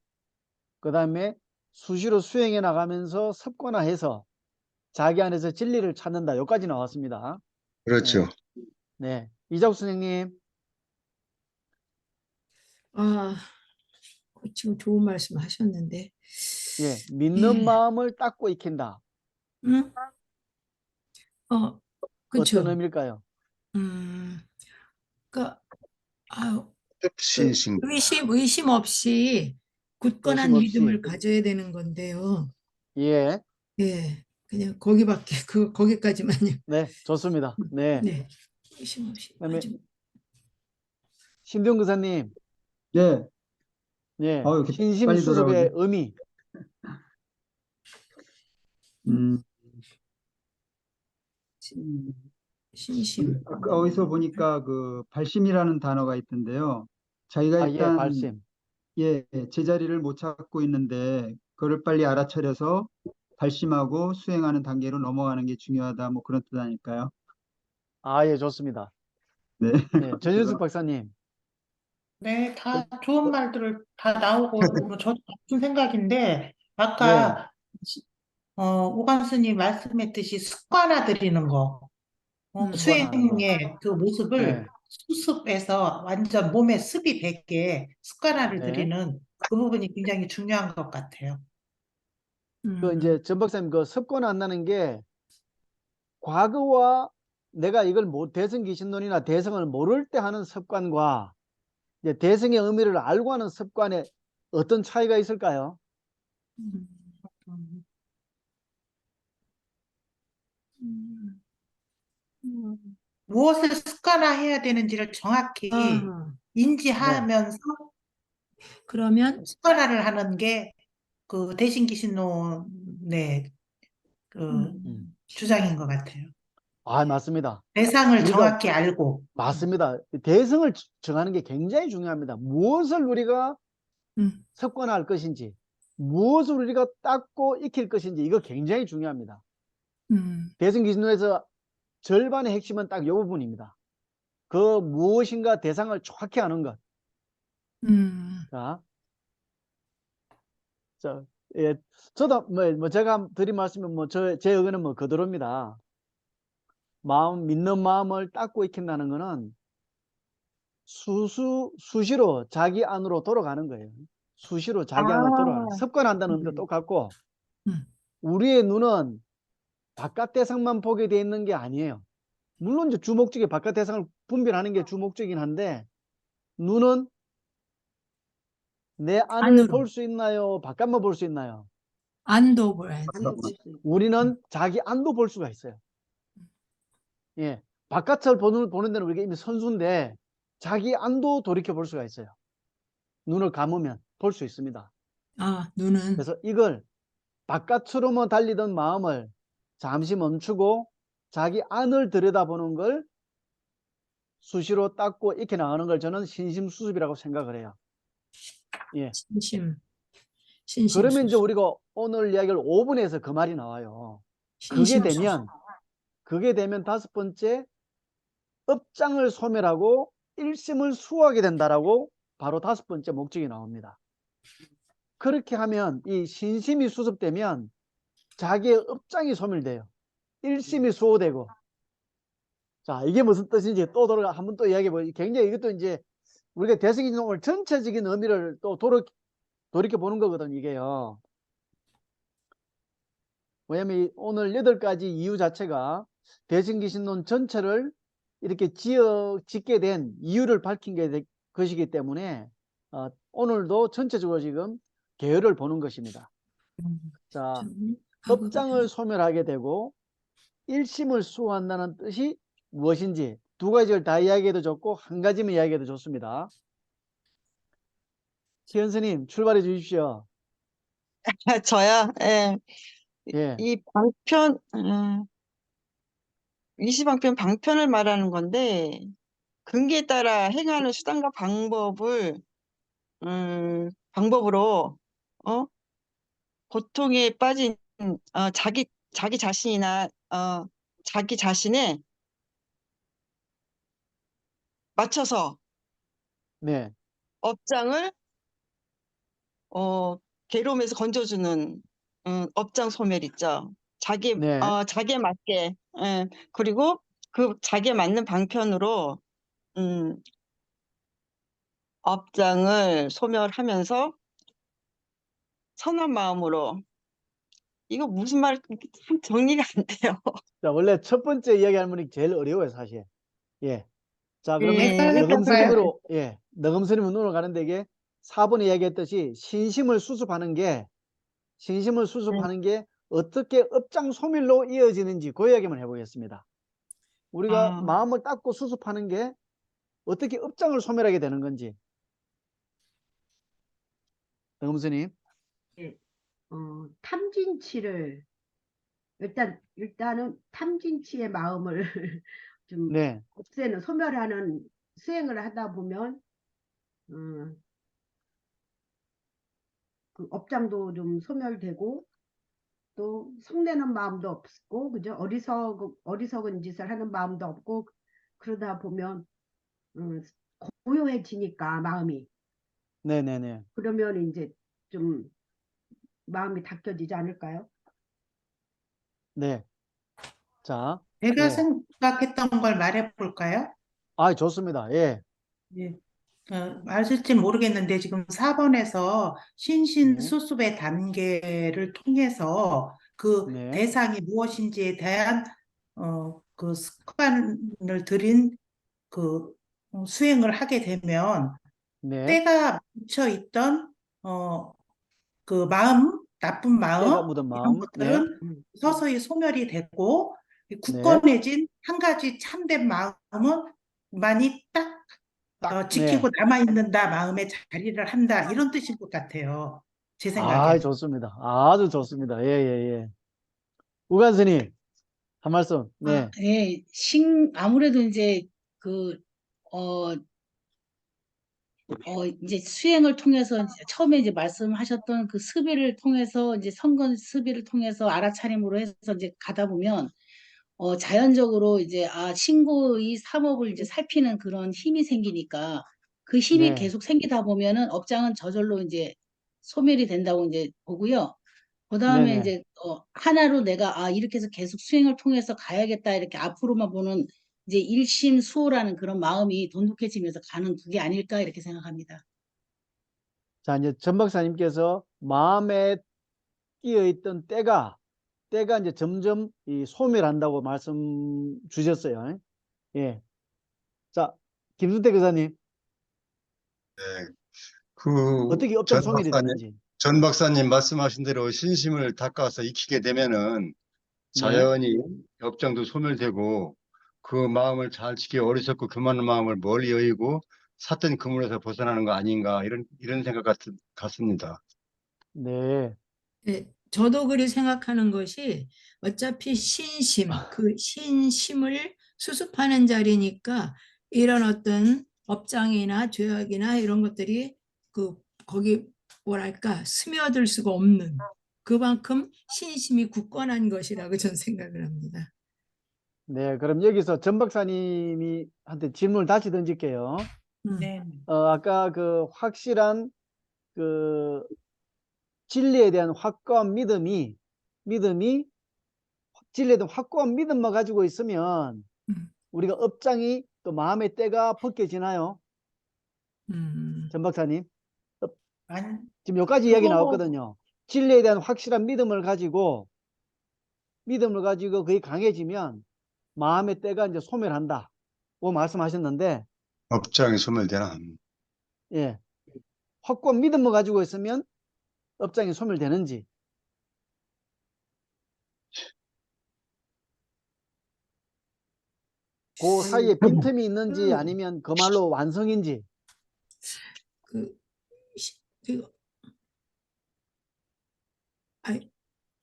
그 다음에 수시로 수행해 나가면서 습관화해서 자기 안에서 진리를 찾는다. 여기까지 나왔습니다. 그렇죠. 네. 이작수 선생님. 지금 좋은 말씀 하셨는데. 예. 믿는 예. 마음을 닦고 익힌다. 응? 어떤 그쵸. 의미일까요? 그러니까 신심. 의심 없이 굳건한 의심 없이. 믿음을 가져야 되는 건데요. 예. 예, 그냥 거기까지만요. 네. 좋습니다. 네. 네, 의심 없이 그다음에 가지고. 신병 교사님. 네. 예. 이렇게 신심 빨리 수습의 돌아오네. 의미. 신심. 아까 어디서 보니까 그 발심이라는 단어가 있던데요. 자기가 예, 일단 발심. 제자리를 못 찾고 있는데 그걸 빨리 알아차려서 발심하고 수행하는 단계로 넘어가는 게 중요하다. 뭐 그런 뜻 아닐까요? 예, 좋습니다. 네. 예. 전윤숙 박사님. 네, 다 좋은 말들을 다 나오고 뭐 저도 같은 생각인데 네. 아까 오관스님 말씀했듯이 습관화들이는 거 습관화하는 거. 수행의 그 모습을 네. 수습해서 완전 몸에 습이 배게 습관화를 네. 들이는 그 부분이 굉장히 중요한 것 같아요. 그 이제 전 박사님 그 습관 안 나는 게 과거와 내가 이걸 대성 귀신론이나 대성을 모를 때 하는 습관과 이제 대성의 의미를 알고 하는 습관에 어떤 차이가 있을까요? 무엇을 습관화해야 되는지를 정확히 인지하면서 그러면 습관화를 하는 게 그 대신기신론의 그 음. 주장인 것 같아요. 아, 맞습니다. 대상을 우리가 정확히 알고. 맞습니다. 대상을 정하는 게 굉장히 중요합니다. 무엇을 우리가 음. 습관화할 것인지, 무엇을 우리가 닦고 익힐 것인지, 이거 굉장히 중요합니다. 대승 기준에서 절반의 핵심은 딱 이 부분입니다. 그 무엇인가 대상을 정확히 아는 것. 자, 예, 저도 제가 드린 말씀은 제 의견은 그대로입니다. 믿는 마음을 닦고 익힌다는 거는 수시로 자기 안으로 돌아가는 거예요. 수시로 자기 안으로 돌아가는 거예요. 습관한다는 것도 똑같고, 우리의 눈은 바깥 대상만 보게 돼 있는 게 아니에요. 물론 이제 주목적이 바깥 대상을 분별하는 게 주목적이긴 한데, 눈은 내 안을 안으로. 볼 수 있나요? 바깥만 볼 수 있나요? 안도 보야지. 안도 볼 수 있고. 우리는 자기 안도 볼 수가 있어요. 예, 바깥을 보는 데는 우리가 이미 선수인데 자기 안도 돌이켜 볼 수가 있어요. 눈을 감으면 볼 수 있습니다. 아, 눈은. 그래서 이걸 바깥으로만 달리던 마음을 잠시 멈추고 자기 안을 들여다보는 걸 수시로 닦고 익혀 나가는 걸 저는 신심수습이라고 생각을 해요. 예. 신심 그러면 이제 수습. 우리가 오늘 이야기를 5분에서 그 말이 나와요. 신심 그게 되면 다섯 번째, 업장을 소멸하고 일심을 수호하게 된다라고 바로 다섯 번째 목적이 나옵니다. 그렇게 하면 이 신심이 수습되면 자기의 업장이 소멸돼요. 일심이 수호되고. 자, 이게 무슨 뜻인지 또 한번 또 이야기해 보죠. 굉장히 이것도 이제 우리가 대승기준 오늘 전체적인 의미를 또 돌이켜 보는 거거든요, 이게요. 왜냐면 오늘 8가지 이유 자체가 대승기신론 전체를 이렇게 짓게 된 이유를 밝힌 것이기 때문에 오늘도 전체적으로 지금 계열을 보는 것입니다. 자, 업장을 소멸하게 되고 일심을 수호한다는 뜻이 무엇인지 두 가지를 다 이야기해도 좋고 한 가지만 이야기해도 좋습니다. 시연스님 출발해 주십시오. 저야, 예. 예. 이 방편, 이시방편 방편을 말하는 건데, 근기에 따라 행하는 수단과 방법으로, 고통에 빠진, 자기 자신이나, 자기 자신에 맞춰서 네. 업장을, 괴로움에서 건져주는, 업장 소멸 있죠. 네. 자기에 맞게, 예. 그리고 그 자기에 맞는 방편으로, 업장을 소멸하면서 선한 마음으로, 이거 무슨 말, 참 정리가 안 돼요. 자, 원래 첫 번째 이야기하는 분이 제일 어려워요, 사실. 예. 자, 그러면 예. 헷갈렸던가요? 너금스님은 눈으로 가는데 이게 4번에 이야기했듯이 신심을 수습하는 게 어떻게 업장 소멸로 이어지는지 그 이야기만 해보겠습니다. 우리가 마음을 닦고 수습하는 게 어떻게 업장을 소멸하게 되는 건지. 너금스님. 탐진치를 일단은 탐진치의 마음을 좀 네. 없애는 소멸하는 수행을 하다 보면 그 업장도 좀 소멸되고 또 성내는 마음도 없고 그죠? 어리석은 짓을 하는 마음도 없고 그러다 보면 고요해지니까 마음이. 네네네. 그러면 이제 좀 마음이 닦여지지 않을까요? 네. 자. 내가 예. 생각했던 걸 말해볼까요? 아, 좋습니다. 예. 예. 아실지 모르겠는데 지금 4번에서 신신수습의 단계를 통해서 그 네. 대상이 무엇인지에 대한 그 습관을 들인 그 수행을 하게 되면 네. 때가 묻혀 있던 그 마음, 나쁜 때가 마음 묻은 이런 마음. 네. 것들은 서서히 소멸이 되고 굳건해진 한 가지 참된 마음은 많이 딱 지키고 남아있는다, 마음의 자리를 한다 이런 뜻인 것 같아요. 제 아, 생각에는. 좋습니다. 아주 좋습니다. 예, 예, 예. 우간스님, 한 말씀. 아, 네, 예, 아무래도 이제 어, 이제 수행을 통해서 이제 처음에 이제 말씀하셨던 그 습의를 통해서 이제 선건 습의를 통해서 알아차림으로 해서 이제 가다 보면 자연적으로 이제 신고의 삼업을 이제 살피는 그런 힘이 생기니까 그 힘이 네, 계속 생기다 보면은 업장은 저절로 이제 소멸이 된다고 이제 보고요. 그다음에 네네. 이제 하나로 내가 이렇게 해서 계속 수행을 통해서 가야겠다 이렇게 앞으로만 보는 이제 일심수호라는 그런 마음이 돈독해지면서 가는 그게 아닐까 이렇게 생각합니다. 자, 이제 전 박사님께서 마음에 끼어있던 때가 이제 점점 소멸한다고 말씀 주셨어요. 예. 자, 김순태 교사님, 어떻게 업장 소멸이 되는지. 전 박사님 말씀하신 대로 신심을 닦아서 익히게 되면은 네, 자연히 업장도 소멸되고 그 마음을 잘 지키기 어리석고 교만한 마음을 멀리 여의고 삿된 그물에서 벗어나는 거 아닌가 이런 생각 같습니다. 네, 네, 저도 그리 생각하는 것이 어차피 그 신심을 수습하는 자리니까 이런 어떤 업장이나 죄악이나 이런 것들이 거기 뭐랄까 스며들 수가 없는 그만큼 신심이 굳건한 것이라고 저는 생각을 합니다. 네. 그럼 여기서 전 박사님이 한테 질문을 다시 던질게요. 네. 아까 그 확실한 그 진리에 대한 확고한 믿음이 진리에 대한 확고한 믿음만 가지고 있으면 음, 우리가 업장이 또 마음의 때가 벗겨지나요? 전 박사님. 아니, 지금 여기까지 이야기 그거 나왔거든요. 진리에 대한 확실한 믿음을 가지고 그게 강해지면 마음의 때가 이제 소멸한다고 말씀하셨는데, 업장이 소멸되나? 예. 확고한 믿음을 가지고 있으면 업장이 소멸되는지. 그 사이에 빈틈이 있는지 아니면 그말로 완성인지. 그, 그, 아이,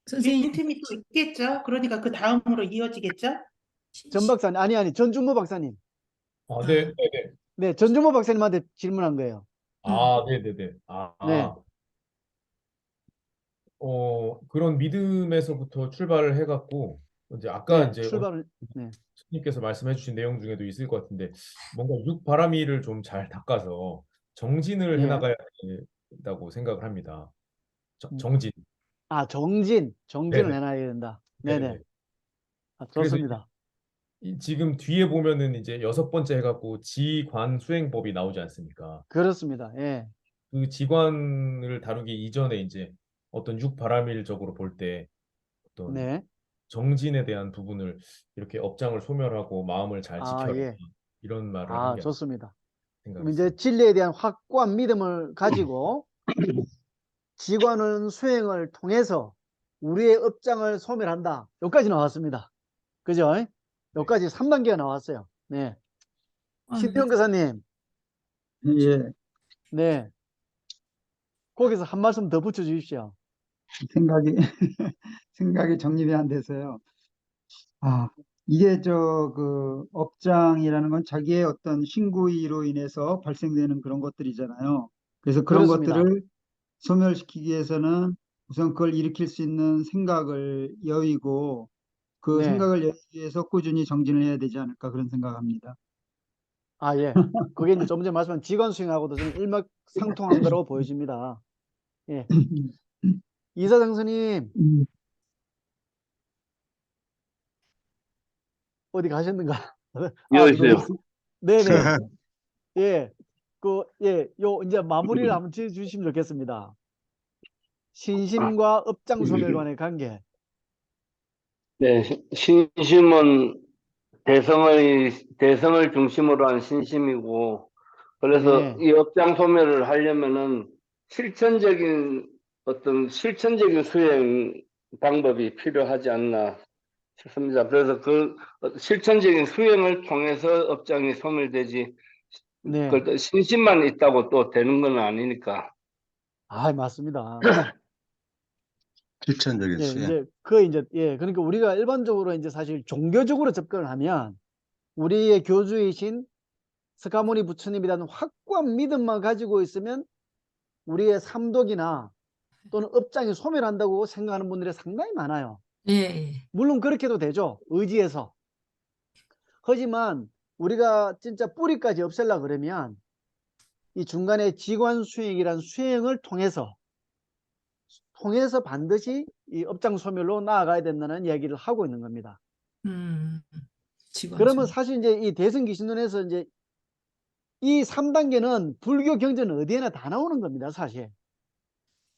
선생님, 빈틈이 또 있겠죠. 그러니까 그 다음으로 이어지겠죠. 전 박사님, 아니, 전준모 박사님. 네, 네, 네. 네, 전준모 박사님한테 질문한 거예요. 네네네. 네, 그런 믿음에서부터 출발을 해갖고, 아까 네, 이제 출발을, 네, 님께서 말씀해 주신 내용 중에도 있을 것 같은데, 뭔가 육바라밀을 좀 잘 닦아서 정진을 예. 해나가야 된다고 생각을 합니다. 정진. 정진을 네네. 해놔야 된다. 네네. 네네네. 그래서 좋습니다. 지금 뒤에 보면은 이제 6번째 해갖고 지관수행법이 나오지 않습니까? 그렇습니다. 예, 그 지관을 다루기 이전에 이제 어떤 육바라밀적으로 볼 때 어떤 네. 정진에 대한 부분을 이렇게 업장을 소멸하고 마음을 잘 지켜라 예. 이런 말을 한 게 좋습니다. 그럼 이제 생각했습니다. 진리에 대한 확고한 믿음을 가지고 지관은 수행을 통해서 우리의 업장을 소멸한다. 여기까지 나왔습니다. 그죠? 여기까지 3단계가 나왔어요. 네. 신태용 교사님, 예, 네. 거기서 한 말씀 더 붙여 주십시오. 생각이 생각이 정립이 안 돼서요. 이게 그 업장이라는 건 자기의 어떤 신구의로 인해서 발생되는 그런 것들이잖아요. 그래서 그런 그렇습니다. 것들을 소멸시키기 위해서는 우선 그걸 일으킬 수 있는 생각을 여의고 그 네. 생각을 여의기 위해서 꾸준히 정진을 해야 되지 않을까 그런 생각합니다. 예. 그게 이제 좀 전에 말씀한 지관 수행하고도 좀 일맥상통한 거라고 보여집니다. 예. 이사장 스님, 어디 가셨는가? 이어주세요. 네네. 예. 이제 마무리를 한번 지어 주시면 좋겠습니다. 신심과 업장 소멸 간의 관계. 네, 신심은 대성을 중심으로 한 신심이고, 그래서 네. 이 업장 소멸을 하려면은 실천적인 수행 방법이 필요하지 않나 싶습니다. 그래서 그 실천적인 수행을 통해서 업장이 소멸되지, 네. 신심만 있다고 또 되는 건 아니니까. 맞습니다. 실천적인 예, 수행. 이제 그 이제 그러니까 우리가 일반적으로 이제 사실 종교적으로 접근을 하면 우리의 교주이신 스가모니 부처님이라는 확고한 믿음만 가지고 있으면 우리의 삼독이나 또는 업장이 소멸한다고 생각하는 분들이 상당히 많아요. 예. 물론 그렇게도 되죠. 의지에서. 하지만 우리가 진짜 뿌리까지 없애려 그러면 이 중간에 지관 수행이라는 수행을 통해서 반드시 이 업장 소멸로 나아가야 된다는 이야기를 하고 있는 겁니다. 그러면 직원수. 사실 이제 이 대승기신론에서 이제 이 3단계는 불교 경전은 어디에나 다 나오는 겁니다, 사실.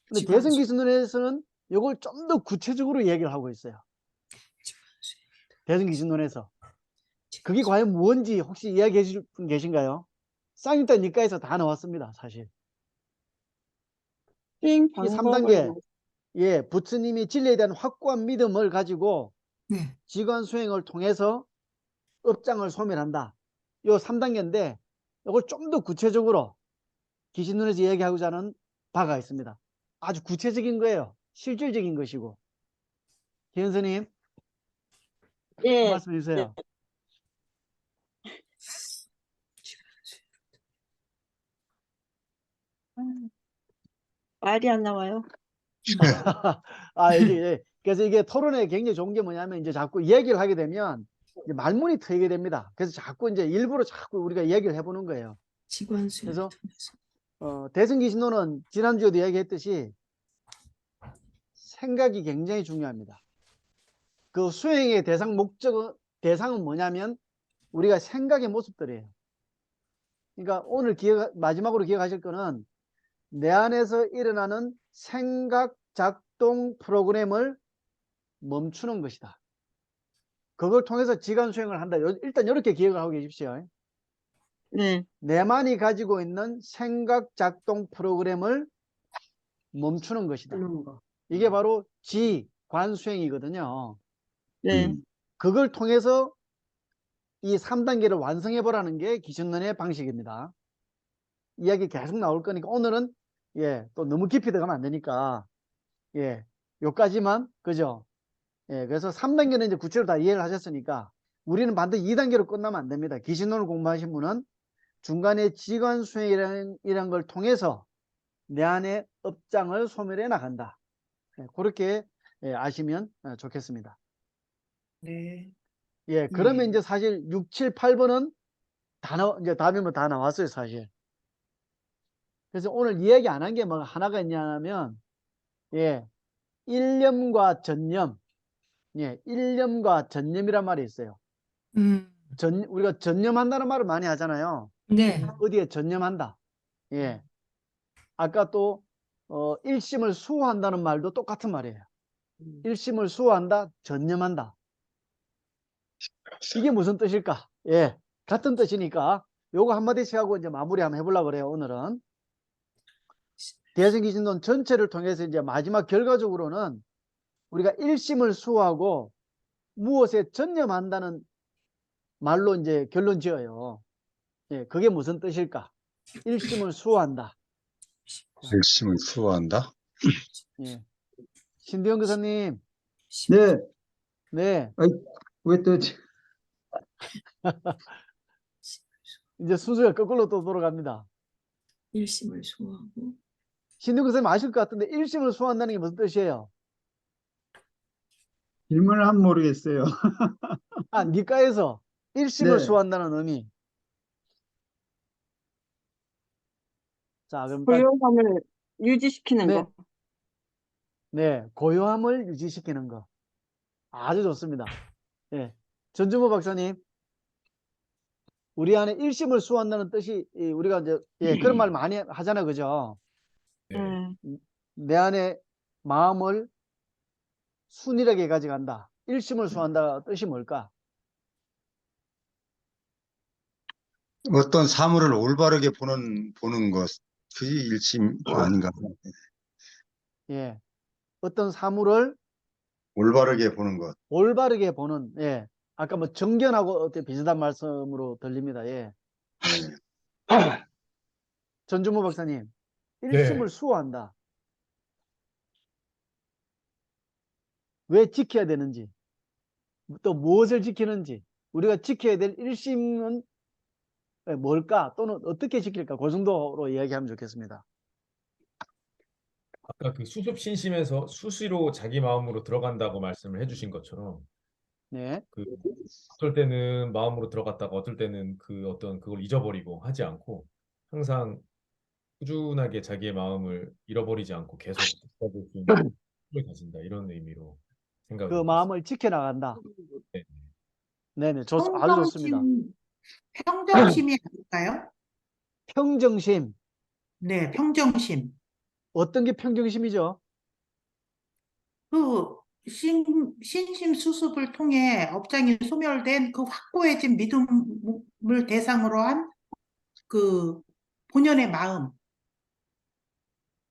근데 직원수. 대승기신론에서는 이걸 좀 더 구체적으로 얘기를 하고 있어요. 대승기신론에서. 그게 과연 뭔지 혹시 이야기해 주실 분 계신가요? 쌍일단 니까에서 다 나왔습니다, 사실. 수행 이 방법을 3단계, 부처님이 진리에 대한 확고한 믿음을 가지고 네. 지관 수행을 통해서 업장을 소멸한다. 요 3단계인데 이걸 좀 더 구체적으로 기신론에서 얘기하고자 하는 바가 있습니다. 아주 구체적인 거예요. 실질적인 것이고. 기현스님, 예, 말씀해 주세요. 말이 안 나와요. 그래서 이게 토론에 굉장히 좋은 게 뭐냐면 이제 자꾸 이야기를 하게 되면 이제 말문이 트이게 됩니다. 그래서 자꾸 이제 일부러 자꾸 우리가 이야기를 해보는 거예요. 직원수를 그래서 통해서. 대승기신론은 지난주에도 이야기했듯이 생각이 굉장히 중요합니다. 그 수행의 대상은 뭐냐면 우리가 생각의 모습들이에요. 그러니까 오늘 마지막으로 기억하실 거는 내 안에서 일어나는 생각 작동 프로그램을 멈추는 것이다. 그걸 통해서 지간 수행을 한다. 일단 이렇게 기억을 하고 계십시오. 네, 내만이 가지고 있는 생각 작동 프로그램을 멈추는 것이다. 하는 거. 이게 바로 지관수행이거든요. 네, 그걸 통해서 이 3단계를 완성해 보라는 게 기신론의 방식입니다. 이야기 계속 나올 거니까 오늘은 또 너무 깊이 들어가면 안 되니까 요까지만, 그죠? 그래서 3단계는 이제 구체로 다 이해를 하셨으니까 우리는 반드시 2단계로 끝나면 안 됩니다. 기신론을 공부하신 분은 중간에 지관 수행이라는 걸 통해서 내 안의 업장을 소멸해 나간다. 그렇게 아시면 좋겠습니다. 네. 그러면 이제 사실 6, 7, 8번은 이제 답이면 다 나왔어요, 사실. 그래서 오늘 이야기 안 한 게 뭐 하나가 있냐면, 일념과 전념. 일념과 전념이란 말이 있어요. 우리가 전념한다는 말을 많이 하잖아요. 네. 어디에 전념한다. 아까 또, 일심을 수호한다는 말도 똑같은 말이에요. 일심을 수호한다, 전념한다. 이게 무슨 뜻일까? 같은 뜻이니까 요거 한마디씩 하고 이제 마무리 한번 해보려고 그래요, 오늘은. 대승기신론 전체를 통해서 이제 마지막 결과적으로는 우리가 일심을 수호하고 무엇에 전념한다는 말로 이제 결론 지어요. 그게 무슨 뜻일까? 일심을 수호한다. 열심을 수호한다. 신대영 교사님. 네. 네. 왜 또 이제 순서가 거꾸로 또 돌아갑니다. 일심을 수호하고. 신대영 교사님 아실 것 같은데 일심을 수호한다는 게 무슨 뜻이에요? 질문을 하면 모르겠어요. 니까에서 일심을 네. 수호한다는 의미. 자, 그럼 고요함을 유지시키는 네. 거. 네, 고요함을 유지시키는 거. 아주 좋습니다. 전주모 박사님. 우리 안에 일심을 수호한다는 뜻이 우리가 이제 그런 말 많이 하잖아요, 그죠? 내 안에 마음을 순일하게 가져간다. 일심을 수호한다 뜻이 뭘까? 어떤 사물을 올바르게 보는 것, 그게 일심 아닌가? 어떤 사물을 올바르게 보는 것. 올바르게 보는, 아까 뭐 정견하고 어떻게 비슷한 말씀으로 들립니다. 전주모 박사님, 일심을 수호한다. 왜 지켜야 되는지, 또 무엇을 지키는지, 우리가 지켜야 될 일심은 뭘까? 또는 어떻게 지킬까? 그 정도로 이야기하면 좋겠습니다. 아까 그 수습신심에서 수시로 자기 마음으로 들어간다고 말씀을 해주신 것처럼 네. 그 어떨 때는 마음으로 들어갔다가 어떨 때는 그 어떤 그걸 잊어버리고 하지 않고 항상 꾸준하게 자기의 마음을 잃어버리지 않고 계속 붙잡을 수 있는 힘을 가진다 이런 의미로 생각을 그 하고 마음을 지켜나간다. 있습니다. 네. 네네. 아주 좋습니다. 평정심이 아닐까요? 평정심. 네, 평정심. 어떤 게 평정심이죠? 그 신심 수습을 통해 업장이 소멸된 그 확고해진 믿음을 대상으로 한 그 본연의 마음.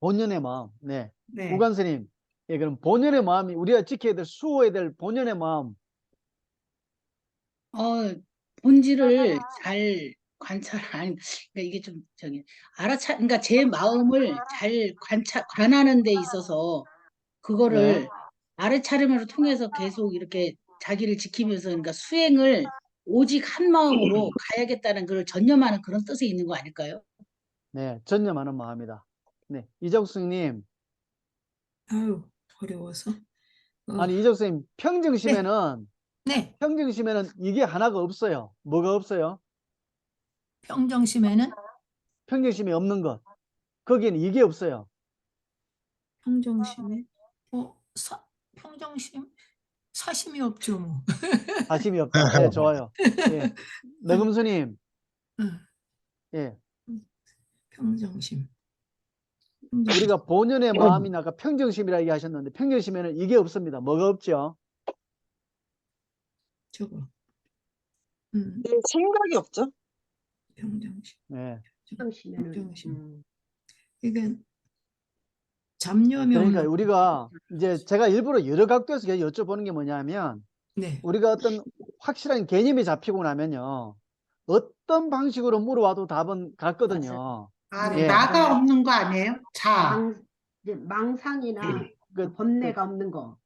본연의 마음. 네. 네. 우관스님. 예, 그럼 본연의 마음이 우리가 지켜야 될, 수호해야 될 본연의 마음. 본질을 잘 아니, 그러니까 이게 좀 그러니까 제 마음을 잘 관하는 데 있어서 그거를 네. 알아차림을 통해서 계속 이렇게 자기를 지키면서 그러니까 수행을 오직 한 마음으로 가야겠다는 걸 전념하는 그런 뜻이 있는 거 아닐까요? 네. 전념하는 마음이다. 네. 이적수님. 아유, 어려워서. 아니, 이적수님, 평정심에는, 네, 평정심에는 이게 하나가 없어요. 뭐가 없어요? 평정심에는 평정심이 없는 것. 거기에는 이게 없어요. 평정심에 평정심 사심이 없죠 뭐. 사심이 없다. 네, 좋아요. 예. 너금수님. 예. 평정심. 우리가 본연의 마음이나 아까 평정심이라 얘기하셨는데 평정심에는 이게 없습니다. 뭐가 없죠? 저거. 생각이 없죠. 평정심. 네. 평정심. 이게 잡념이 그러니까 없는. 우리가 이제 제가 일부러 여러 각도에서 여쭤보는 게 뭐냐면 네. 우리가 어떤 확실한 개념이 잡히고 나면요. 어떤 방식으로 물어와도 답은 같거든요. 예. 나가 없는 거 아니에요? 망상이나 그- 번뇌가 없는 거.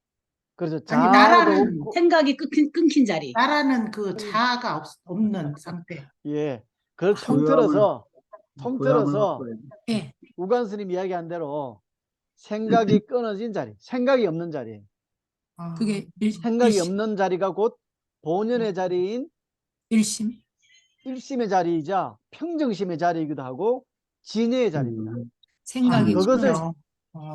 그래서 아니, 자아도 나라는 없고, 생각이 끊긴 자리. 나라는 그 자아가 없는 상태. 예. 그걸 고요함을 통틀어서 예. 우관스님 이야기한 대로 생각이 끊어진 자리, 생각이 없는 자리. 그게 생각이 없는 자리가 곧 본연의 자리인 일심. 일심의 자리이자 평정심의 자리이기도 하고 진여의 자리입니다. 생각이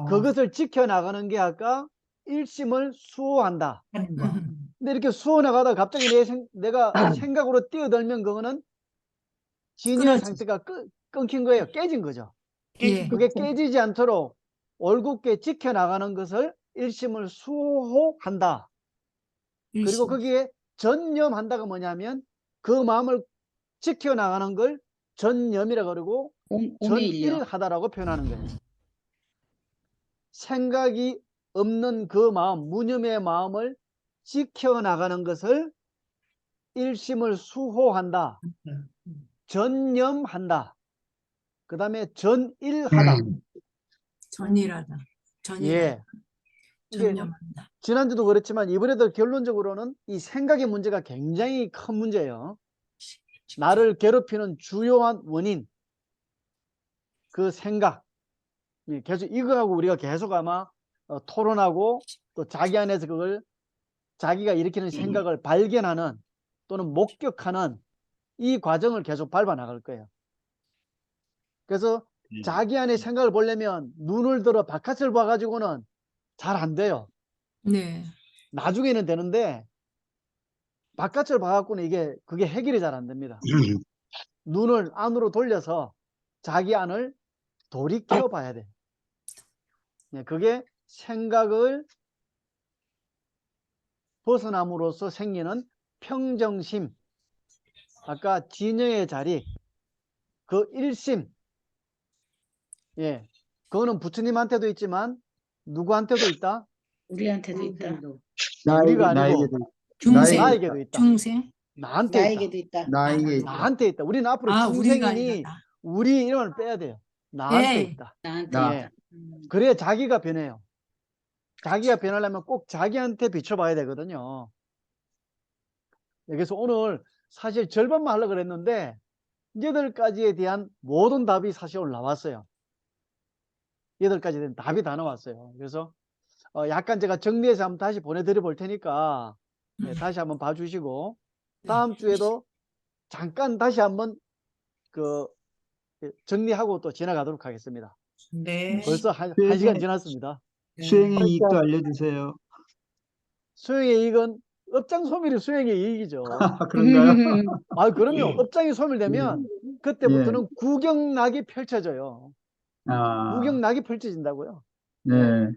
그것을 지켜나가는 게 아까 일심을 수호한다. 하는 거. 근데 이렇게 수호나가다가 갑자기 내가 생각으로 뛰어들면 그거는 진여의 끊어지죠. 상태가 끊긴 거예요. 깨진 거죠. 예. 그게 깨지지 않도록 올곧게 지켜나가는 것을 일심을 수호한다. 그리고 일심. 거기에 전념한다가 뭐냐면 그 마음을 지켜나가는 걸 전념이라 그러고 오메일요. 전일하다라고 표현하는 거예요. 생각이 없는 그 마음, 무념의 마음을 지켜나가는 것을 일심을 수호한다. 전념한다. 그 다음에 전일하다. 전일하다. 전일하다. 예. 이게 전념한다. 지난주도 그렇지만 이번에도 결론적으로는 이 생각의 문제가 굉장히 큰 문제예요. 나를 괴롭히는 주요한 원인, 그 생각. 예, 계속 이거하고 우리가 계속 아마 토론하고 또 자기 안에서 그걸 자기가 일으키는 생각을 발견하는 또는 목격하는 이 과정을 계속 밟아 나갈 거예요. 그래서 자기 안에 생각을 보려면 눈을 들어 바깥을 봐가지고는 잘 안 돼요. 네. 나중에는 되는데 바깥을 봐갖고는 그게 해결이 잘 안 됩니다. 눈을 안으로 돌려서 자기 안을 돌이켜 봐야 돼. 네, 그게 생각을 벗어남으로써 생기는 평정심, 아까 진여의 자리, 그 일심. 예, 그거는 부처님한테도 있지만 누구한테도 있다? 우리한테도 있다. 우리가 아니고 중생. 나에게도 있다. 중생. 나한테 있다. 나에게도 있다. 나에게 있다. 나한테 있다. 우리는 앞으로 우리가 중생이니 아니라 나. 우리 이름을 빼야 돼요. 나한테 예. 있다. 나한테 나. 있다. 그래야 자기가 변해요. 자기가 변하려면 꼭 자기한테 비춰봐야 되거든요. 그래서 오늘 사실 절반만 하려고 그랬는데 8가지에 대한 모든 답이 사실 오늘 나왔어요. 8가지에 대한 답이 다 나왔어요. 그래서 약간 제가 정리해서 한번 다시 보내드려 볼 테니까 다시 한번 봐주시고 다음 주에도 잠깐 다시 한번 정리하고 또 지나가도록 하겠습니다. 네. 벌써 한 수행의, 시간 지났습니다. 수행의 이익도 알려주세요. 수행의 이익은 업장 소멸이 수행의 이익이죠. 그런가요? 그럼요. 업장이 소멸되면 그때부터는 구경락이 펼쳐져요. 구경락이 펼쳐진다고요. 네.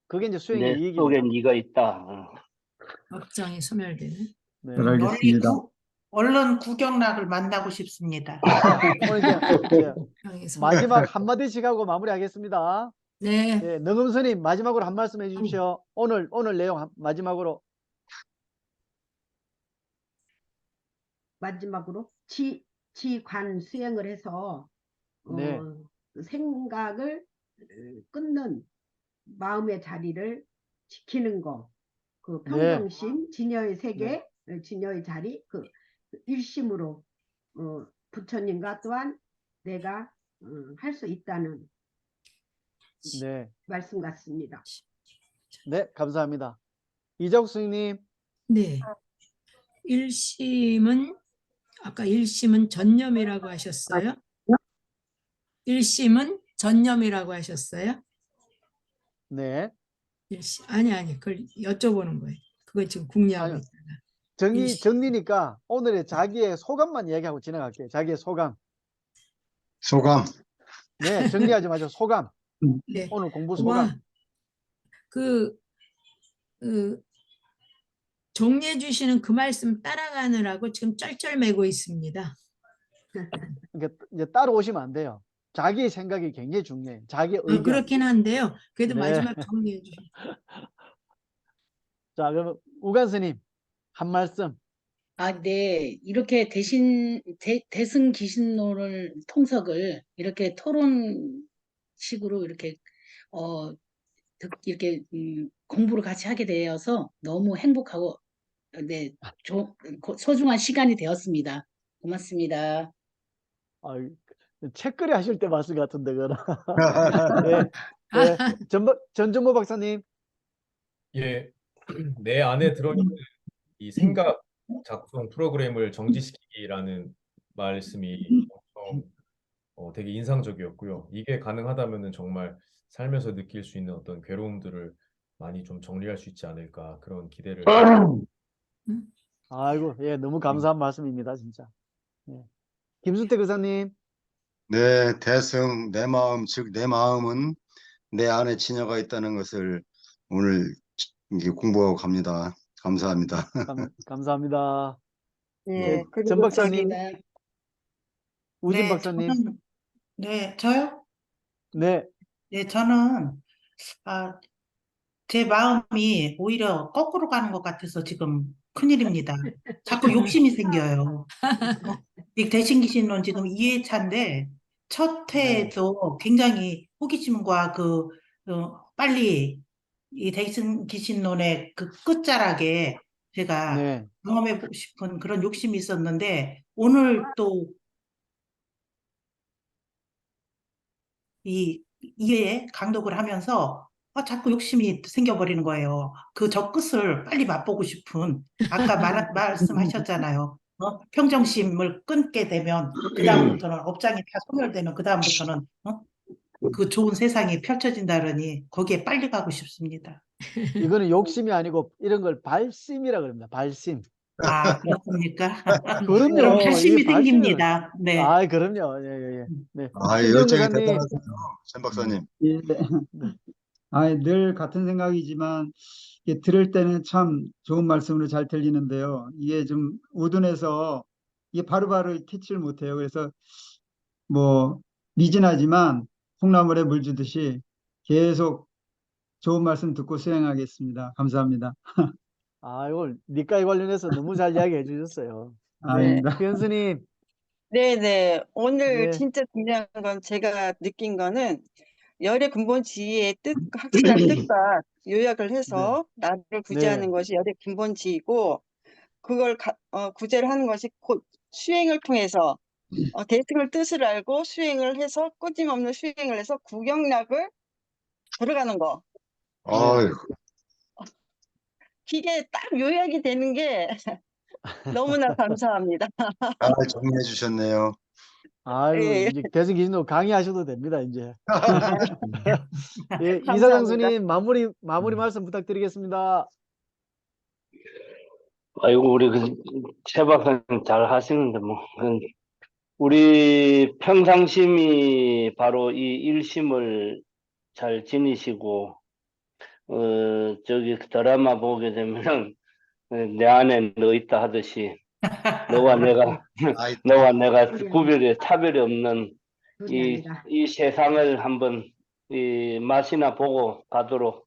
그게 이제 수행의 내 이익입니다. 속에 네가 있다. 업장이 소멸되네. 네. 빨리 알겠습니다. 얼른 구경락을 만나고 싶습니다. 오늘 이제 업장이 소멸. 마지막 한마디씩 하고 마무리하겠습니다. 네. 네, 능음스님 마지막으로 한 말씀 해주십시오. 오늘 내용 마지막으로. 마지막으로 지관 수행을 해서 네. 생각을 끊는 마음의 자리를 지키는 거, 그 평정심, 진여의 세계, 진여의 자리, 그 일심으로 부처님과 또한 내가 할 수 있다는 네. 말씀 같습니다. 네, 감사합니다. 이적수님. 네. 아까 일심은 전념이라고 하셨어요? 일심은 전념이라고 하셨어요? 네. 아니, 그걸 여쭤보는 거예요. 그거 지금 궁리하고 아니요. 있잖아. 정리니까 오늘의 자기의 소감만 얘기하고 지나갈게요. 자기의 소감. 소감. 네, 정리하지 마시고 소감. 네. 오늘 공부 소감. 정리해 주시는 그 말씀 따라가느라고 지금 쩔쩔매고 있습니다. 그러니까 이제 따라오시면 안 돼요. 자기의 생각이 굉장히 중요해요. 자기의 의견. 그렇긴 한데요. 그래도 네. 마지막 정리해 주세요. 자, 그러면 우간스님 한 말씀. 네. 이렇게 대승 기신론을 통석을 이렇게 토론식으로 이렇게 이렇게 공부를 같이 하게 되어서 너무 행복하고 네, 소중한 시간이 되었습니다. 고맙습니다. 책거리 하실 때 말씀 같은데 그거는. 네. 전정모 박사님. 예, 내 안에 들어있는 이 생각 작성 프로그램을 정지시키기라는 말씀이 엄청 되게 인상적이었고요. 이게 가능하다면은 정말 살면서 느낄 수 있는 어떤 괴로움들을 많이 좀 정리할 수 있지 않을까 그런 기대를. 아이고, 예, 너무 감사한 말씀입니다, 진짜. 예. 김순태 교사님. 네, 대승, 내 마음, 즉 내 마음은 내 안에 지녀가 있다는 것을 오늘 이게 공부하고 갑니다. 감사합니다. 감사합니다. 예, 그리고 전 박사님. 감사합니다. 우진 네, 박사님. 네, 저요? 네. 네, 저는 제 마음이 오히려 거꾸로 가는 것 같아서 지금 큰일입니다. 자꾸 욕심이 생겨요. 이 대신기신론 지금 2회차인데 첫 회에도 굉장히 호기심과 빨리 이 대신기신론의 그 끝자락에 제가 네. 경험해보고 싶은 그런 욕심이 있었는데 오늘 또 이 2회에 강독을 하면서 자꾸 욕심이 생겨버리는 거예요. 저 끝을 빨리 맛보고 싶은 아까 말씀하셨잖아요. 평정심을 끊게 되면 그다음부터는 업장이 다 소멸되면 그다음부터는 그 좋은 세상이 펼쳐진다더니 거기에 빨리 가고 싶습니다. 이거는 욕심이 아니고 이런 걸 발심이라 그럽니다. 발심. 그렇습니까? 그럼요. 그럼 발심이 이게 발심이라- 생깁니다. 네. 그럼요. 예. 네. 열정이 교사님. 대단하세요, 전 박사님. 예. 늘 같은 생각이지만 이게 들을 때는 참 좋은 말씀으로 잘 들리는데요. 이게 좀 우둔해서 이게 바로바로 캐치를 못해요. 그래서 미진하지만 콩나물에 물 주듯이 계속 좋은 말씀 듣고 수행하겠습니다. 감사합니다. 이걸 니까지 관련해서 너무 잘 이야기해 주셨어요. 아닙니다. 변수님. 네네. 오늘 네. 진짜 중요한 건 제가 느낀 거는 열의 근본 지위의 뜻, 확실한 뜻과 요약을 해서 나를 구제하는 네. 것이 열의 근본 지위고, 그걸 구제를 하는 것이 곧 수행을 통해서 대승을 뜻을 알고 수행을 해서 끊임없는 수행을 해서 구경락을 들어가는 거. 아유, 이게 딱 요약이 되는 게 너무나 감사합니다. 잘 정리해 주셨네요. 아유, 예, 이제 대승 기준으로 강의하셔도 됩니다, 이제. 예, 이사장 감사합니다. 스님 마무리 말씀 부탁드리겠습니다. 아이고, 우리 최 박사님 잘 하시는데, 뭐. 우리 평상심이 바로 이 일심을 잘 지니시고, 저기 드라마 보게 되면은, 내 안에 너 있다 하듯이, 너와 아이, 내가 차별이 없는 둘이 아니다. 이 세상을 한번 맛이나 보고 가도록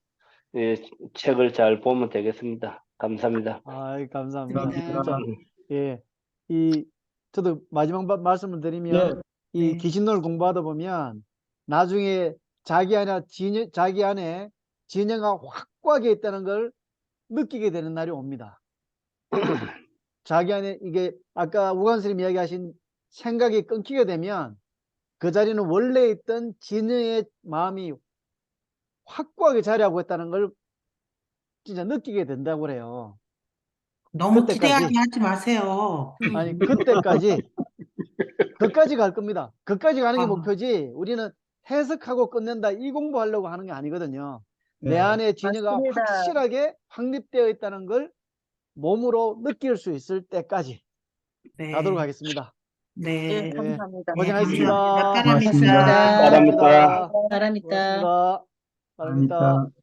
책을 잘 보면 되겠습니다. 감사합니다. 아이, 감사합니다. 감사합니다. 진짜, 예. 저도 마지막 말씀을 드리면, 이 네. 귀신론을 공부하다 보면, 나중에 자기 안에 진영가 확고하게 있다는 걸 느끼게 되는 날이 옵니다. 자기 안에 이게 아까 우관 스님 이야기하신 생각이 끊기게 되면 그 자리는 원래 있던 진영의 마음이 확고하게 자리하고 있다는 걸 진짜 느끼게 된다고 그래요. 너무 그때까지. 기대하게 하지 마세요. 아니, 그까지 갈 겁니다. 그까지 가는 게 아. 목표지, 우리는 해석하고 끝낸다 이 공부하려고 하는 게 아니거든요. 내 네. 안에 진여가 맞습니다. 확실하게 확립되어 있다는 걸 몸으로 느낄 수 있을 때까지 네. 가도록 하겠습니다. 예, 네. 감사합니다. 고생하셨습니다. 감사합니다. 고맙습니다. 따라합니다. 바랍니다. 바람있다. 고맙습니다. 바랍니다. 바랍니다.